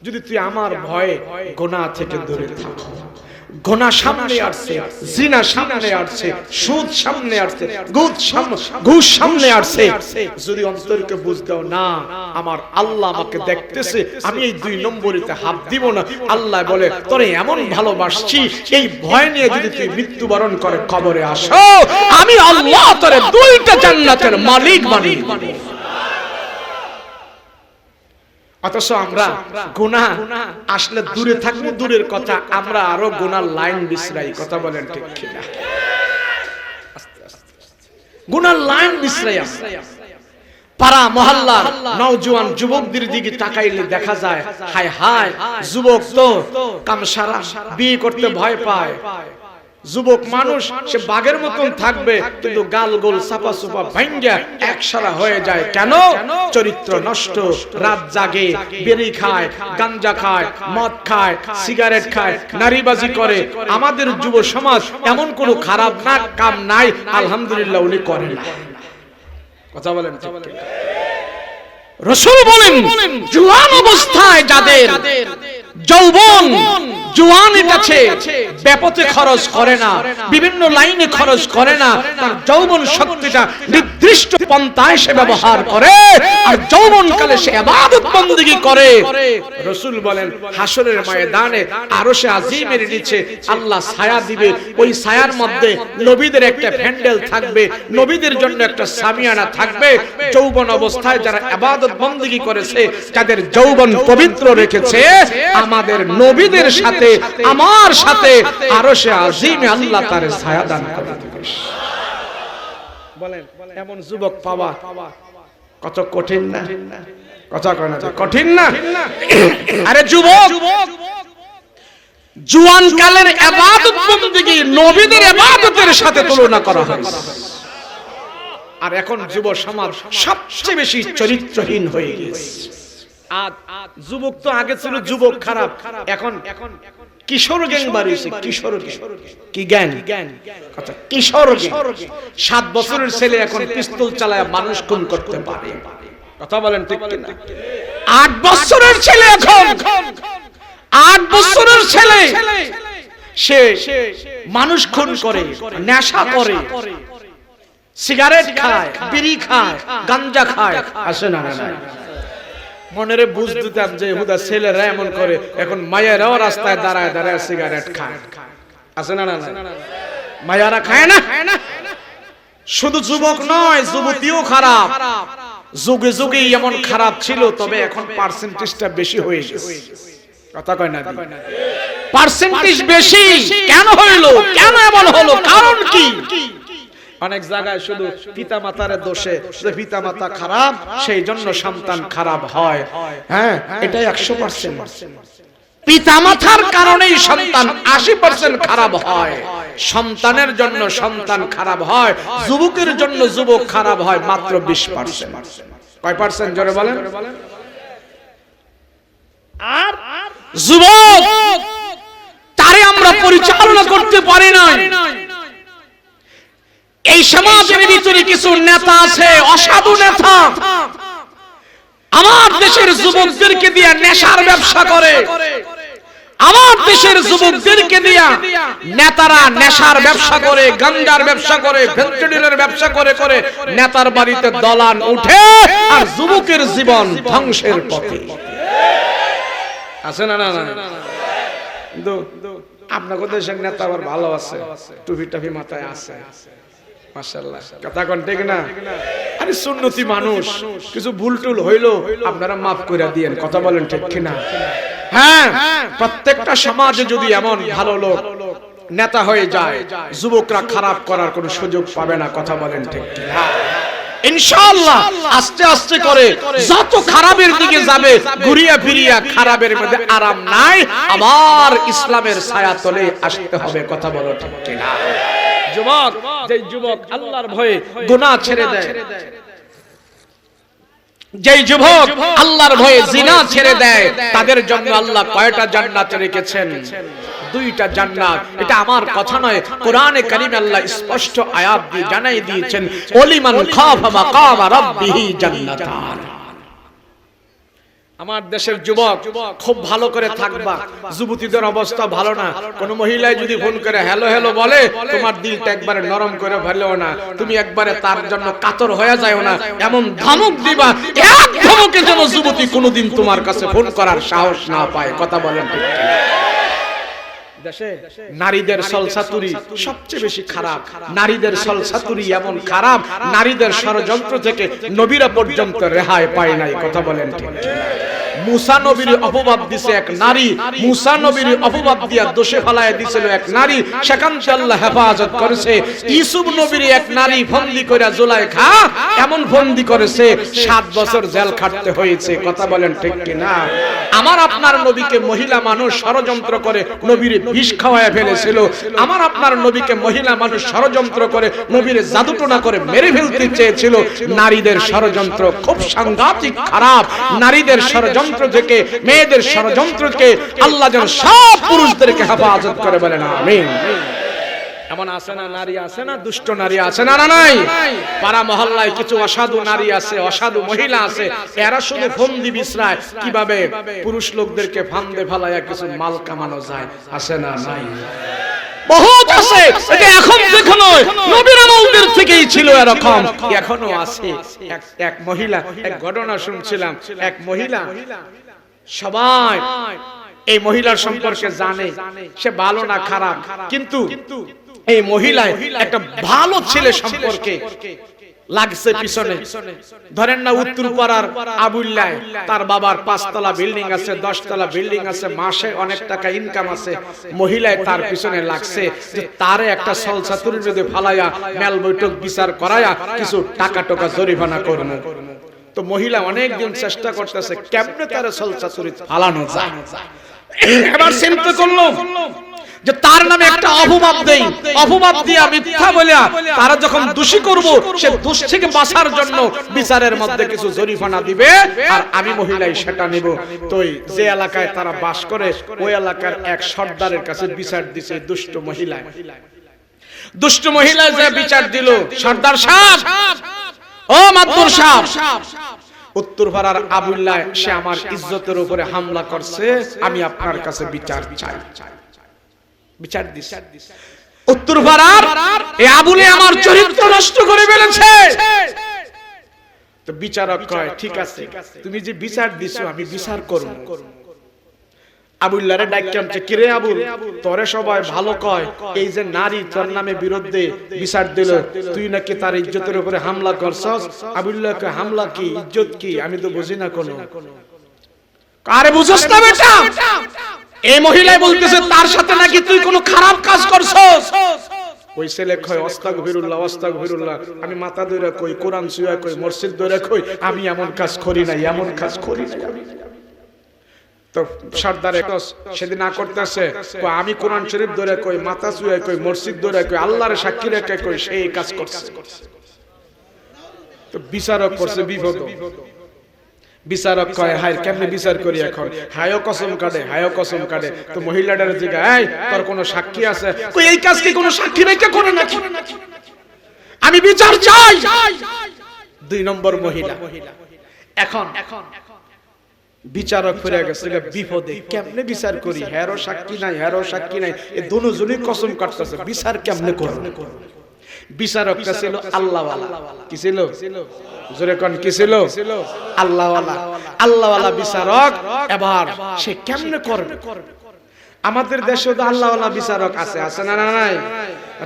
যদি তুই আমার ভয়ে গুনাহ থেকে দূরে থাকো। গুনাহ সামনে আসছে, জিনা সামনে আসছে, সুদ সামনে আসছে, ঘুষ সামনে আসছে, যদি অন্তরকে বুঝ দাও না আমার আল্লাহ আমাকে দেখতেছে, আমি এই দুই নম্বরিতে হাত দিব না। আল্লাহ বলে তোরে এমন ভালোবাসছি, এই ভয় নিয়ে যদি তুই মৃত্যুবরণ করে কবরে আসো, আমি আল্লাহ তোরে দুইটা জান্নাতের মালিক বানিয়ে দেব। অথচ আমরা গুনাহ আসলে দূরে থাকবো, দূরের কথা, আমরা আরো গুনার লাইন বিছরাই। কথা বলেন ঠিক কিনা? গুনার লাইন বিছরাই। পাড়া মহল্লার নওজোয়ান যুবকদের দিকে তাকাইলে দেখা যায় হায় হায়, যুবক তো কামসারা, বিয়ে করতে ভয় পায়। যুবক মানুষ সে বাঘের মতন থাকবে, কিন্তু গাল গোল সাপা সুপা ভাঙ্গা একসারা হয়ে যায়। কেন? চরিত্র নষ্ট, রাত জাগে, বেরি খায়, গাঞ্জা খায়, মদ খায়, সিগারেট খায়, নারীবাজি করে। আমাদের যুব সমাজ এমন কোনো খারাপ না কাম নাই, আলহামদুলিল্লাহ উনি করেন না। কথা বলেন ঠিক? রাসূল বলেন জওয়ান অবস্থায় যাদের যৌবন জওয়ানের কাছে ব্যাপতে খরচ করে না, বিভিন্ন লাইনে খরচ করে না, তার যৌবন শক্তিটা নির্দিষ্ট পন্থায় সে ব্যবহার করে আর যৌবনকালে সে ইবাদত বندگی করে। রাসূল বলেন হাসরের ময়দানে আরশে আজিমের নিচে আল্লাহ ছায়া দিবে, ওই ছায়ার মধ্যে নবীদের একটা প্যান্ডেল থাকবে, নবীদের জন্য একটা সামিয়ানা থাকবে। যৌবন অবস্থায় যারা ইবাদত বندگی করেছে, যাদের যৌবন পবিত্র রেখেছে, আমাদের নবীদের সাথে আমার সাথে আরশে আজিমে আল্লাহ তার ছায়া দান করে দিবেন। বলেন এমন যুবক পাওয়া কত কঠিন না? কথা কয় না কঠিন না? আরে যুবক, জওয়ান কালের ইবাদত বندگی নবীদের ইবাদতের সাথে তুলনা করা হয়। আর এখন যুব সমাজ সবচেয়ে বেশি চরিত্রহীন হয়ে গেছে। যুবক তো আগে ছিল যুবক খারাপ, এখন কিশোর গ্যাং বাড়িয়েছে। কিশোর কি গ্যাং? আচ্ছা কিশোর গ্যাং। 7 বছরের ছেলে এখন পিস্তল চালায় মানুষ খুন করতে পারে। কথা বলেন ঠিক কিনা? 8 বছরের ছেলে, এখন 8 বছরের ছেলে সে মানুষ খুন করে, নেশা করে, সিগারেট খায়, বিড়ি খায়, গাঞ্জা খায়। আসে না না মনেরে বুঝ দিতাম যে হুদা ছেলেরা এমন করে, এখন মায়েরাও রাস্তায় দাঁড়ায় দাঁড়ায় সিগারেট খায়। আছে না না মায়েরা খায় না? শুধু যুবক নয়, যুবতীও খারাপ। যুগে যুগে এমন খারাপ ছিল, তবে এখন পার্সেন্টেজটা বেশি হয়ে গেছে। কথা কয় না? পার্সেন্টেজ বেশি কেন হইলো? কেন এমন হলো? কারণ কি? অনেক জায়গায় শুধু পিতামাতার দোষে, যে পিতামাতা খারাপ সেই জন্য সন্তান খারাপ হয়। হ্যাঁ, এটাই 100%। পিতামাতার কারণেই সন্তান 80% খারাপ হয়। সন্তানের জন্য সন্তান খারাপ হয়, যুবকের জন্য যুবক খারাপ হয় মাত্র 20%। কয় পার্সেন্ট জোরে বলেন? আর যুবক তারে আমরা পরিচালনা করতে পারি না। এই সমাজের ভিতরে কিছু নেতা আছে, অসাধু নেতা, আমার দেশের যুবকদেরকে দিয়ে নেশার ব্যবসা করে। আমার দেশের যুবকদেরকে দিয়ে নেতারা নেশার ব্যবসা করে, গাঞ্জার ব্যবসা করে, ফেন্সিডিলের ব্যবসা করে করে নেতার বাড়িতে দলান উঠে, আর যুবকের জীবন ধ্বংসের পথে। আছে না না না? আপনাদের দেশের নেতা আবার ভালো আছে, টুপি টাপি মাথায় আছে, মাশাআল্লাহ। কথা কোন ঠিক না? আরে সুন্নতি মানুষ, কিছু ভুল টুল হইলো আপনারা মাফ করে দিয়েন। কথা বলেন ঠিক কিনা? হ্যাঁ, প্রত্যেকটা সমাজে যদি এমন ভালো লোক নেতা হয়ে যায়, যুবকরা খারাপ করার কোনো সুযোগ পাবে না। কথা বলেন ঠিক কিনা? ইনশাআল্লাহ আস্তে আস্তে করে যত খারাপের দিকে যাবে, ঘুরিয়া ফিরিয়া খারাপের মধ্যে আরাম নাই, আবার ইসলামের ছায়া তলে আসতে হবে। কথা বলো ঠিক কিনা? যুবক, যে যুবক আল্লাহর ভয়ে গুনাহ ছেড়ে দেয়, যে যুবক আল্লাহর ভয়ে জিনা ছেড়ে দেয়, তাদের জন্য আল্লাহ কয়টা জান্নাত রেখেছেন? 2টা জান্নাত। এটা আমার কথা নয়, কোরআনে কারীমে আল্লাহ স্পষ্ট আয়াত দিয়ে জানাই দিয়েছেন, ওলিমান খাফা মাকাম রাব্বিহি জান্নাতান। আমার দেশের যুবক খুব ভালো করে থাকবা। যুবতীদের অবস্থা ভালো না। কোন মহিলাই যদি ফোন করে হ্যালো হ্যালো বলে, তোমার দিলটা একবারে নরম করে ফেলেও না, তুমি একবারে তার জন্য কাতর হয়ে যাও না, এমন ধমক দিবা, এক ধমকে যেন যুবতী কোনোদিন তোমার কাছে ফোন করার সাহস না পায়। কথা বলেন ঠিক কিনা? দেশে নারীদের সলসাতুরি সবচেয়ে বেশি খারাপ। নারীদের সলসাতুরি এমন খারাপ, নারীদের ষড়যন্ত্র থেকে নবীরা পর্যন্ত রেহাই পায় নাই। কথা বলেন ঠিক কিনা? মুসা নবীর অপবাদ দিছে এক নারী, মুসা নবীর অপবাদ দিয়া দোষে ফেলায় দিছিল এক নারী, সেখান থেকে আল্লাহ হেফাজত করেছে। ইউসুফ নবীর এক নারী বন্দী করে জুলাইখা এমন বন্দী করেছে 7 বছর জেল খাটতে হয়েছে। কথা বলেন ঠিক কিনা? আমার আপনার নবীকে মহিলা মানুষ ষড়যন্ত্র করে নবীর বিষ খাওয়ায় ফেলেছিল। আমার আপনার নবীকে মহিলা মানুষ ষড়যন্ত্র করে নবীর জাদুটোনা করে মেরে ফেলতে চেয়েছিল। নারীদের ষড়যন্ত্র খুব সাংঘাতিক খারাপ। নারীদের ষড়যন্ত্র থেকে, মেয়েদের ষড়যন্ত্র থেকে আল্লাহ যেন সব পুরুষদেরকে হেফাজত করে, বলেন আমিন। এমন আছে না, নারী আছে না, দুষ্ট নারী আছে না, না নাই? পাড়া মহল্লায় কিছু অসাধু নারী আছে, অসাধু মহিলা আছে, এরা শুধু ফন্দি বিছরায় কিভাবে পুরুষ লোকদেরকে ফান্দে ফেলায়া কিছু মাল কামানো যায়, আছে না নাই? বহুত আছে। এটা এখন দেখো নয়, নবীর আমলদের থেকেই ছিল এরকম, এখনো আছে। এক মহিলা, এক ঘটনা শুনছিলাম, এক মহিলা, সবাই এই মহিলার সম্পর্কে জানে সে ভালো না খারাপ, কিন্তু এই মহিলায় একটা ভালো ছেলে সম্পর্কে লাগছে পিছনে। ধরেন না উত্তরপাড়ার আবুল্লাহ, তার বাবার 5 তলা বিল্ডিং আছে, 10 তলা বিল্ডিং আছে, মাসে অনেক টাকা ইনকাম আছে, মহিলায় তার পিছনে লাগছে যে তারে একটা সলসাতুরির মধ্যে ফালায়া মেল বৈঠক বিচার করায়া কিছু টাকা টাকা জরিমানা করবে। তো মহিলা অনেক দিন চেষ্টা করতেছে কেমনে তারে সলসাতুরি ফালানো যায়। এবার চিন্তা করলো যে তার নামে একটা অপবাদ দেই, অপবাদ দিয়া মিথ্যা বলিয়া তারা যখন দোষী করব, সে দোষ থেকে বাঁচার জন্য বিচারের মধ্যে কিছু জরিমানা দিবে আর আমি মহিলাই সেটা নেব। তো যে এলাকায় তারা বাস করে ওই এলাকার এক সর্দারের কাছে বিচার দিছে দুষ্ট মহিলা। দুষ্ট মহিলা যে বিচার দিল, সর্দার সাহেব, ও মাদবর সাহেব, উত্তরপাড়ার আবুল্লাহ সে আমার ইজ্জতের উপরে হামলা করছে, আমি আপনার কাছে বিচার চাই। বিচার দিছে উত্তরপাড়ার এই আবুলে আমার চরিত্র নষ্ট করে ফেলেছে। তো বিচারক কয় ঠিক আছে, তুমি যে বিচার দিছো আমি বিচার করব। আবুল্লাহরে ডাকছে, কিরে আবুল, তোরে সবাই ভালো কয়, এই যে নারী তোর নামে বিরুদ্ধে বিচার দিল, তুই নাকি তার ইজ্জতের উপরে হামলা করছস। আবুল্লাহ কয় হামলা কি, ইজ্জত কি, আমি তো বুঝি না কোনো। আরে বুঝছ না বেটা, এই মহিলাই বলতেছে তার সাথে নাকি তুই কোনো খারাপ কাজ করছস। ওই ছেলে কয় আস্তাগফিরুল্লাহ আস্তাগফিরুল্লাহ, আমি মাথা ধরে কই, কোরআন ছুঁয়া কই, মসজিদ ধরে কই, আমি এমন কাজ করি নাই, এমন কাজ করি নাই। তো সর্দারে সেদিন না করতেছে, আমি কোরআন শরীফ ধরে কই, মাথা ছুঁয়া কই, মসজিদ ধরে কই, আল্লাহর সাক্ষী রেখে কই, সেই কাজ করছে। তো বিচারক করছে বিপদ। বিচারক কয় হায় কেমনে বিচার করি এখন, হায়ও কসম কাটে, হায়ও কসম কাটে। তো মহিলাটার জিজ্ঞাসা, এই তোর কোনো সাক্ষী আছে? কই এই কাজ কি কোনো সাক্ষী রেখে করে নাকি, আমি বিচার চাই। 2 নম্বর মহিলা। এখন বিচারক ফিরে গেছে বিপদে, কেমনে বিচার করি, হেরো সাক্ষী নাই, হেরো সাক্ষী নাই, এই দুজনই কসম কাটতেছে, বিচার কেমনে করব। বিচারকটা ছিল আল্লাহওয়ালা। কি ছিল? জোরে কোন কি ছিল? আল্লাহওয়ালা। আল্লাহওয়ালা বিচারক। এবার সে কেমনে করবে? আমাদের দেশে তো আল্লাহওয়ালা বিচারক আছে, আছে না নাই?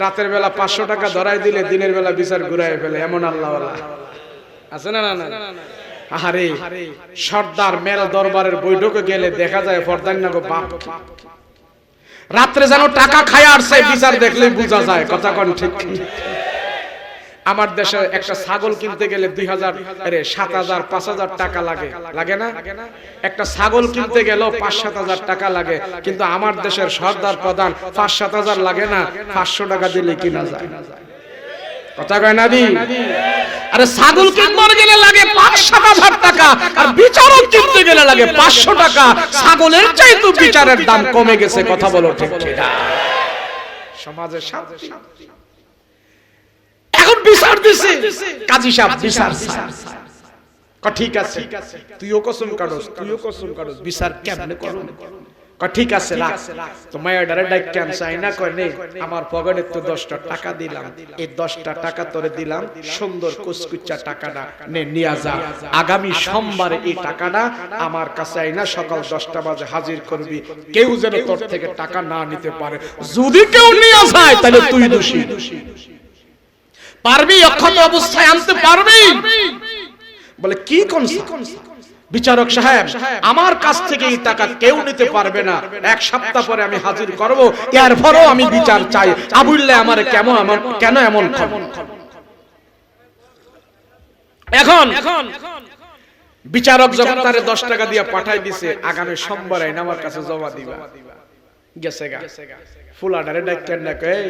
রাতের বেলা 500 টাকা ধরাই দিলে দিনের বেলা বিচার ঘুরাই ফেলে, এমন আল্লাহওয়ালা আছে না না? আরে সর্দার মেল দরবারের বৈঠকে গেলে দেখা যায় ফরদান্নাগো বাপ রাত্রে যেন টাকা খায় আসছে, বিচার দেখলেই বোঝা যায়। কথা কোন ঠিক? আমার দেশে একটা ছাগল কিনতে গেলে 2000 7,000 5,000 টাকা লাগে, লাগে না? একটা ছাগল কিনতে গেলেও 5-7 টাকা লাগে, কিন্তু আমার দেশের সর্দার প্রধান 5-7 হাজার লাগে না, 500 টাকা দিলে কিনা যায়। কথা কয় না দি? আরে ছাগল কিনতে গেলে লাগে 5-7 হাজার টাকা, আর বিচারক কিনতে গেলে লাগে 500 টাকা। ছাগলের চাইতে বিচারের দাম কমে গেছে। কথা বলো ঠিক কিনা? সমাজের শান্তি। এখন বিচার দিছে কাজী সাহেব, বিচার ঠিক আছে, তুইও কসম কাটস, তুইও কসম কাটস, বিচার কেমনে করব? ঠিক আছে রাখ। তো মায়াডারে ডাইকে আনছে, আইনা কয় নে, আমার পকেটে তো 10টা টাকা দিলাম, এই 10টা টাকা তোরে দিলাম, সুন্দর কুচকুচা টাকাটা নে নিয়া যা। আগামী সোমবারে এই টাকাটা আমার কাছে আইনা সকাল 10টা বাজে হাজির করবি, কেউ যেন তোর থেকে টাকা না নিতে পারে। যদি কেউ নিয়ে যায় তাহলে তুই দোষী। পারবি? অক্ষত অবস্থায় আনতে পারবি? বলে কি কোন বিচারক সাহেব, আমার কাছ থেকে এই টাকা কেউ নিতে পারবে না, 1 সপ্তাহ পরে আমি হাজির করব, এরপরও আমি বিচার চাই। আবুল্লাহ আমারে কেন এমন এখন বিচারক যখন তারে 10 টাকা দিয়ে পাঠাই দিছে, আগামী সোমবারে আমার কাছে জমা দিবা। গেছে গা ফুলাডারে ডাক্তার না কই,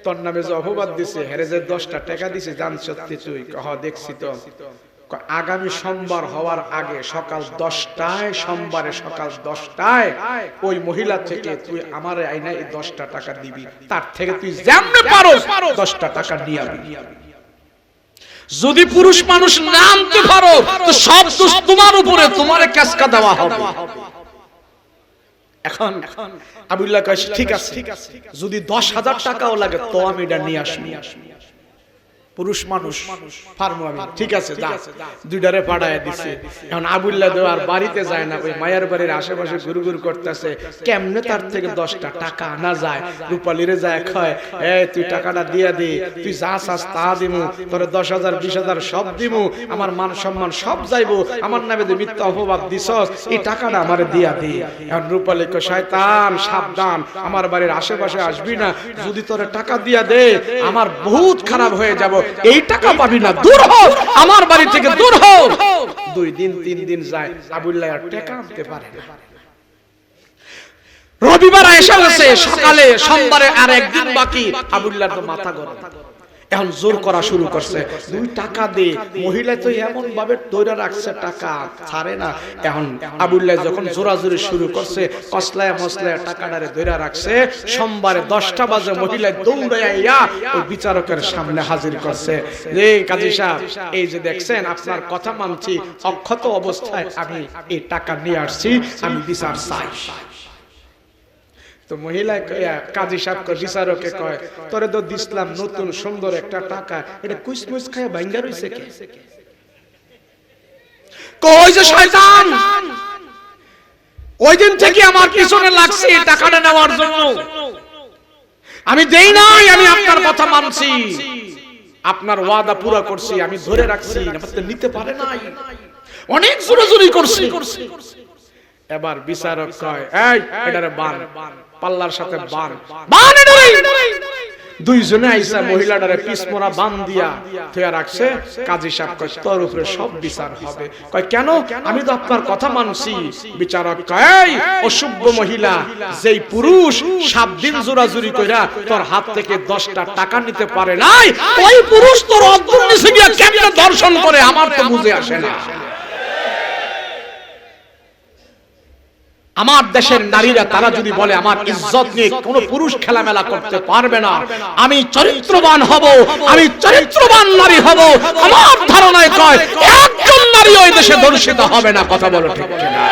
তোর নামে যে অপবাদ দিছে, হেরে যে 10টা টাকা দিছে, জান সত্যি তুই? কহ দেখছি তো। আগামী সোমবার হওয়ার আগে সকাল 10টায়, সোমবারে সকাল 10টায় ওই মহিলা থেকে তুই আমার আইনা এই 10টা টাকা দিবি, তার থেকে তুই যেমনে পারো 10টা টাকা নিয়ে আবি। যদি পুরুষ মানুষ না আনতে পারো তো সব দোষ তোমার উপরে, তোমারে ক্যাসকা দেওয়া হবে। এখন আবুল্লাহ কয় ঠিক আছে, যদি 10,000 টাকাও লাগে তো আমি এটা নিয়ে আসবো। পুরুষ মানুষ ফার্মু আমি ঠিক আছে যা, দুইটারে পাঠায় দিছে। এখন আবুল্লাহ দেওয়ার বাড়িতে যায় না, ওই মায়ের বাড়ির আশেপাশে ঘুরঘুর করতেছে, কেমনে তার থেকে 10টা টাকা আনা যায়। রূপালীরে যায় কয়, এই তুই টাকাটা দিয়া দে, তুই যা চাস তা দিমু, তোরে 10,000 20,000 সব দিমু, আমার মান সম্মান সব যাইবো, আমার নামে যে মিথ্যা অপবাদ দিছস এই টাকাটা আমারে দিয়া দে। এখন রূপালী কয়, শয়তান সাবধান, আমার বাড়ির আশেপাশে আসবি না, যদি তোরে টাকা দিয়া দে আমার বহুত খারাপ হয়ে যাব, এই টাকা পাবি না, দূর হ আমার বাড়ি থেকে, দূর হ। 2 দিন 3 দিন যায়, আবুল্লাহ আর টাকা আনতে পারে না। রবিবার এসে গেছে, সকালে সোমবারে আর একদিন বাকি, আবুল্লাহর তো মাথা গরম। এখন জোর করা শুরু করছে, 2 টাকা দে। মহিলা তো এমন ভাবে ধরে রাখছে, টাকা ছাড়ে না। এখন আবুল্লাহ যখন জোরাজোরি শুরু করছে, কসলায় মসলায় টাকাটারে ধরে রাখছে। সোমবারে 10টা বাজে মহিলা দৌড়াইয়া ওই বিচারকের সামনে হাজির করছে, যে কাজী সাহেব এই যে দেখছেন আপনার কথা মানছি, অক্ষত অবস্থায় আমি এই টাকা নিয়ে আসছি, আমি বিচার চাই। তো মহিলা কাজী সাহেব বিচারকে কয়, তোরে তো দিসলাম নতুন সুন্দর একটা টাকা, এটা কুচমুচ খায় ভাঙ্গা রইছে কে? কই যে শয়তান, ওই দিন থেকে আমার পিছনে লাগছে টাকাটা নেওয়ার জন্য, আমি দেই নাই, আমি আপনার কথা মানছি, আপনার ওয়াদা পুরো করছি, আমি ধরে রাখছি, আপনি নিতে পারে নাই, অনেক জোরাজুরি করছি। এবার বিচারক কয়, এই এটারে বান, পাল্লার সাথে বান, বান এটারে। দুইজনে আইসা মহিলাটারে পিছমোড়া বান দিয়া থিয়া রাখছে। কাজী সাহেব কয়, তোর উপরে সব বিচার হবে। কয় কেন? আমি তো আপনার কথা মানছি। বিচারক কয়, এই অসভ্য মহিলা, যেই পুরুষ 7 দিন জোরাজুরি কইরা তোর হাত থেকে 10টা টাকা নিতে পারে নাই, ওই পুরুষ তোর অর্জন নিছে গিয়া কেমনে দর্শন করে আমার তো বুঝে আসে না। আমার দেশের নারীরা তারা যদি বলে আমার ইজ্জত নিয়ে কোন পুরুষ খেলামেলা করতে পারবে না, আমি চরিত্রবান হব, আমি চরিত্রবান নারী হব, আমার ধারণায় কয় একজন নারী ওই দেশে দর্শিত হবে না। কথা বলো ঠিক কিনা?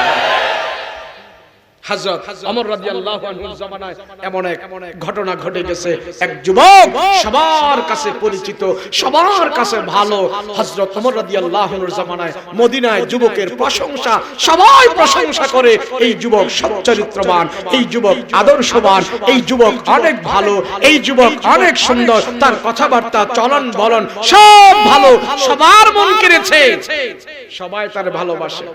হযরত ওমর রাদিয়াল্লাহু আনহুর জামানায় এমন এক ঘটনা ঘটে গেছে, এক যুবক সবার কাছে পরিচিত, সবার কাছে ভালো। হযরত ওমর রাদিয়াল্লাহু আনহুর জামানায় মদিনায় যুবকের প্রশংসা, সবাই প্রশংসা করে, এই যুবক সচ্চরিত্রবান, এই যুবক আদর্শবান, এই যুবক অনেক ভালো, এই যুবক অনেক সুন্দর, তার কথাবার্তা চলন বলন সব ভালো, সবার মন কেড়েছে, সবাই তার ভালোবাসে।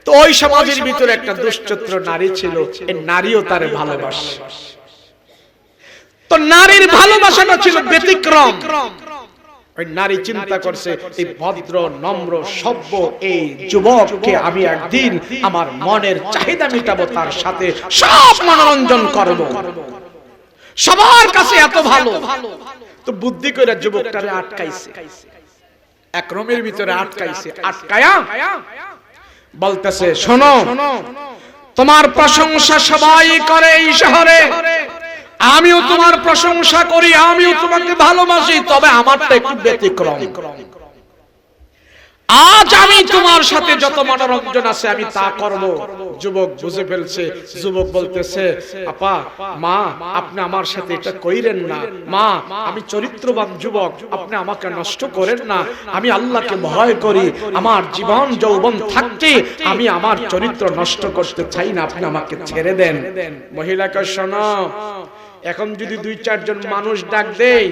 তো ওই সমাজের ভিতরে একটা দুশ্চরিত্র নারী ছিল, এই নারীও তারে ভালোবাসে। তো নারীর ভালোবাসাটা ছিল ব্যতিক্রম। ওই নারী চিন্তা করছে, এই ভদ্র নম্র সভ্য এই যুবককে আমি একদিন আমার মনের চাহিদা মেটাবো, তার সাথে সব মনোরঞ্জন করব, সবার কাছে এত ভালো। তো বুদ্ধি করে যুবকটারে আটকাইছে, এক রুমের ভিতরে আটকাইছে। আটকায়া বলতেছে, শোনো, তোমার প্রশংসা সবাই করে এই শহরে, আমিও তোমার প্রশংসা করি, আমিও তোমাকে ভালোবাসি, তবে আমারটা একটু ব্যতিক্রম। আজ আমি তোমার সাথে যত মনোরঞ্জন আছে আমি তা করব। যুবক বুঝে ফেলছে। যুবক বলতেছে, আপা, মা, আপনি আমার সাথে এটা কইরেন না। মা, আমি চরিত্রবান যুবক, আপনি আমাকে নষ্ট করেন না, আমি আল্লাহকে ভয় করি, আমার জীবন যৌবন থাকতে আমি আমার চরিত্র নষ্ট করতে চাই না, আপনি আমাকে ছেড়ে দেন। মহিলাকে, শোনো, এখন যদি 2-4 জন মানুষ ডাক দেই,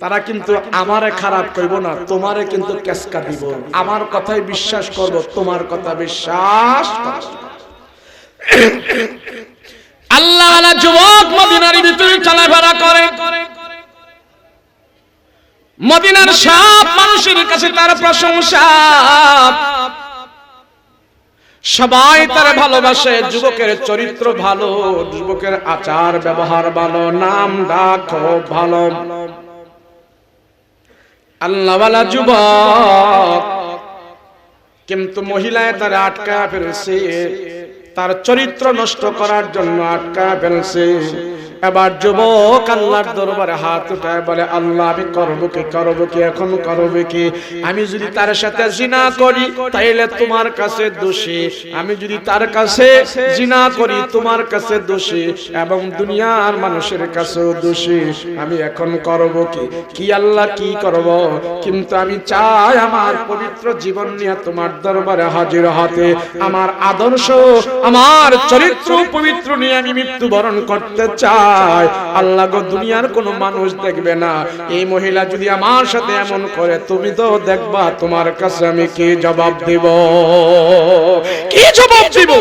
তারা কিন্তু আমারে খারাপ কইব না, তোমারে কিন্তু কেসকা দিব, আমার কথাই বিশ্বাস করব, তোমার কথা বিশ্বাস করব। আল্লাহ ওয়ালা যুবক মদিনার ভিতরে চলাফেরা করে, মদিনার সব মানুষের কাছে তার প্রশংসা, সবাই তারে ভালোবাসে। যুবকের চরিত্র ভালো, যুবকের আচার ব্যবহার ভালো, নাম ডাক ভালো। আল্লাহওয়ালা যুবক কিন্তু মহিলায় তার আটকায় ফেলছে, তার চরিত্র নষ্ট করার জন্য আটকায় ফেলছে। এবার যুবক আল্লাহর দরবারে হাত উঠায় বলে, আল্লাহ আমি করব কি এখন করব কি? আমি যদি তার সাথে জিনা করি তাইলে তোমার কাছে দোষী, আমি যদি তার কাছে জিনা করি তোমার কাছে দোষী, এবং দুনিয়ার মানুষের কাছেও দোষী। আমি এখন করব কি আল্লাহ কি করব? কিন্তু আমি চাই আমার পবিত্র জীবন নিয়ে তোমার দরবারে হাজির হতে, আমার আদর্শ আমার চরিত্র পবিত্র নিয়ে আমি মৃত্যুবরণ করতে চাই। আল্লাহ গো, দুনিয়ার কোন মানুষ দেখবে না। এই মহিলা যদি আমার সাথে এমন করে, তুমি তো দেখবা তোমার কাছে আমি কি জবাব দিব, কি জবাব দিব?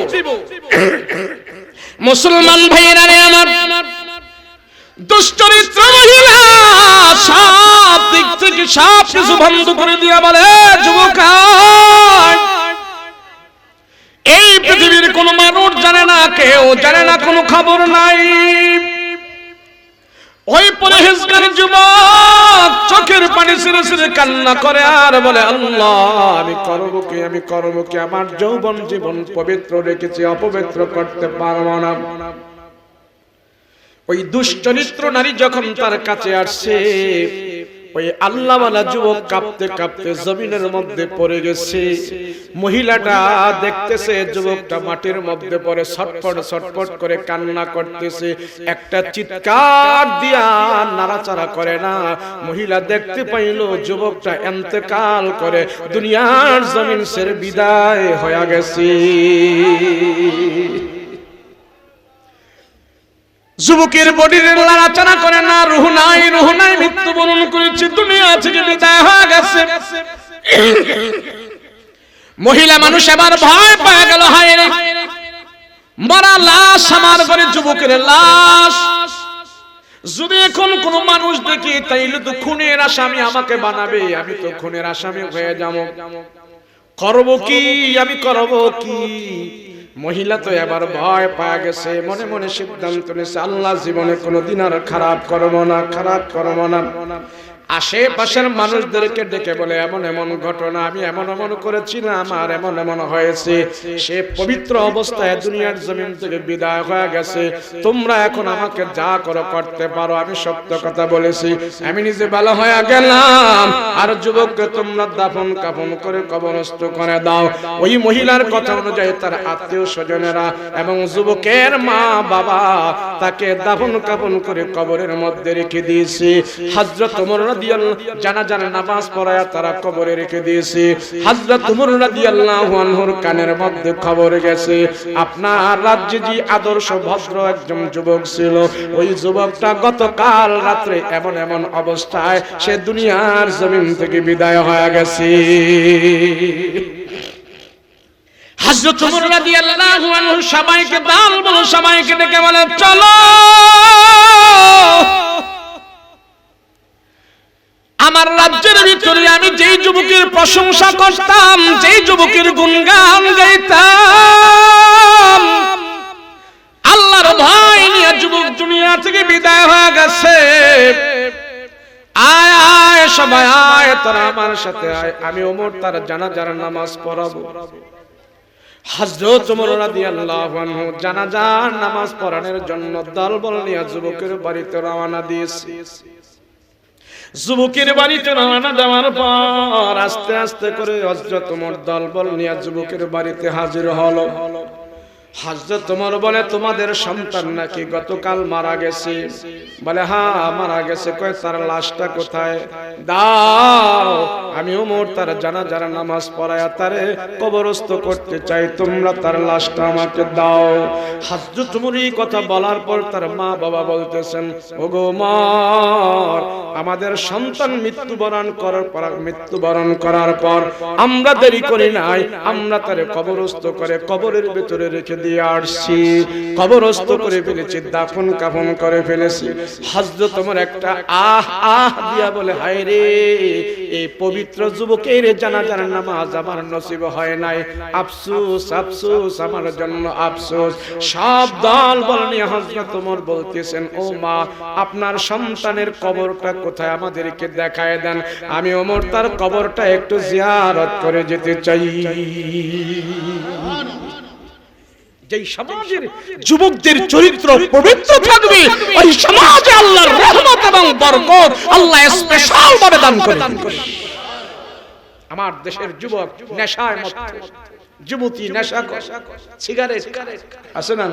মুসলমান ভাইয়েরা রে আমার, দুশ্চরিত্র মহিলা সব দিক থেকে সব কিছু বন্ধ করে দিয়া বলে, যুবক এই পৃথিবীর কোন মানুষ জানে না, কেউ জানে না, কোনো খবর নাই। ওই পরহেজগার যুবক চোখের পানি ছেড়ে ছেড়ে কান্না করে আর বলে, আল্লাহ আমি করব কি? আমার যৌবন জীবন পবিত্র রেখেছি, অপবিত্র করতে পারবো না। ওই দুশ্চরিত্র নারী যখন তার কাছে আসছে, ওই আল্লাহওয়ালা যুবক কাঁপতে কাঁপতে জমিনের মধ্যে পড়ে গেছে। মহিলাটা দেখতেছে যুবকটা মাটির মধ্যে পড়ে ছটফট ছটফট করে কান্না করতেছে, একটা চিৎকার দিয়া নাড়াচাড়া করে না। মহিলা দেখতে পাইল যুবকটা ইন্তেকাল করে দুনিয়ার জমিন ছেড়ে বিদায় হয়ে গেছে। যুবকের বডির নাড়াচাড়া করে না, রুহ নাই মৃত্যুবরণ করেছে, দুনিয়া থেকে বিদায় হয়ে গেছে। মহিলা মানুষ এবার ভয় পেয়ে গেল, হায় রে মরা লাশ আমার ঘরে, যুবকের লাশ। যদি এখন কোন মানুষ দেখি তাইলে তো খুনের আসামি আমাকে বানাবে, আমি তো খুনের আসামি হয়ে যাব। করব কি? আমি করব কি? মহিলা তো এবার ভয় পাওয়া গেছে, মনে মনে সিদ্ধান্ত নিয়েছে, আল্লাহ জীবনে কোনোদিন আর খারাপ করব না। আশেপাশের মানুষদেরকে ডেকে বলে, এমন এমন ঘটনা, আমি এমন করেছিলাম, আমার এমন হয়েছে। সে পবিত্র অবস্থায় দুনিয়ার জমিন থেকে বিদায় হয়ে গেছে। তোমরা এখন আমাকে যা করো করতে পারো, আমি সত্য কথা বলেছি, আমি নিজে ভালো হয়ে গেলাম। আর যুবককে তোমরা দাফন কাফন করে কবরস্থ করে দাও। ওই মহিলার কথা অনুযায়ী তার আত্মীয় স্বজনেরা এবং যুবকের মা বাবা তাকে দাফন কাফন করে কবরের মধ্যে রেখে দিয়েছে। হযরত ওমর জানাজার নামাজ পড়ায়া তারা কবরে রেখে দিয়েছে। হযরত ওমর রাদিয়াল্লাহু আনহুর কানের মধ্যে খবর গেছে, আপনার রাজ্যে যে আদর্শ ভদ্র একজন যুবক ছিল, ওই যুবকটা গতকাল রাত্রে এমন অবস্থায় সে দুনিয়ার জমিন থেকে বিদায় হয়ে গেছে। হযরত ওমর রাদিয়াল্লাহু আনহু সবাইকে সবাইকে ডেকে বলে, চলো আমার রাজ্যের ভিতরে আমি যেই যুবকের প্রশংসা করতাম, যেই যুবকের গুণগান গাইতাম, আল্লাহর ভয় নিয়ে যুবক দুনিয়া থেকে বিদায় হয়ে গেছে। আয় আয় সবাই আয়, তারা আমার সাথে আয়, আমি ওমর তার জানাজার নামাজ পড়াবো। হযরত ওমর রাদিয়াল্লাহু আনহু জানাজার নামাজ পড়ানোর জন্য দলবল নিয়ে যুবকের বাড়িতে রওনা দিয়েছে। যুবকের বাড়িতে রওনা দেওয়ার পর আস্তে আস্তে করে হযরত ওমর দলবল নিয়ে যুবকের বাড়িতে হাজির হলো। হযরত ওমর বলে, তোমাদের সন্তান নাকি গতকাল মারা গেছে? বলে, হ্যাঁ মারা গেছে। কয়, তার লাশটা কোথায়? দাও, আমি ওমর তার জানাজার নামাজ পড়ায়া তারে কবরস্থ করতে চাই, তোমরা তার লাশটা আমাকে দাও। হযরত ওমর এই কথা বলার পর তার মা বাবা বলতেছেন, ওগো ওমর, আমাদের সন্তান মৃত্যুবরণ করার পর আমরা দেরি করি নাই, আমরা তারে কবরস্থ করে কবরের ভিতরে রেখে দিয়ে আসছি, কবরস্থ করে ফেলেছি, দাফন কাফন করে ফেলেছি। হযরত ওমর একটা আহ দিয়া বলে, হায় রে, এই পবিত্র যুবকের জানাজার নামাজ আমার নসিব হয় নাই, আফসোস আফসোস, আমার জন্য আফসোস। সব দল বল নিয়ে হযরত ওমর বলতেছেন, ও মা, আপনার সন্তানের কবরটা কোথায় আমাদেরকে দেখায় দেন, আমি ওমর তার কবরটা একটু জিয়ারত করে যেতে চাই। যেই সমাজের যুবকদের চরিত্র পবিত্র থাকবে, ওই সমাজে আল্লাহর রহমত এবং বরকত আল্লাহ স্পেশাল ভাবে দান করে। আমার দেশের যুবক নেশায় মত্ত, যুবতী নেশা করে, সিগারেট আছে না?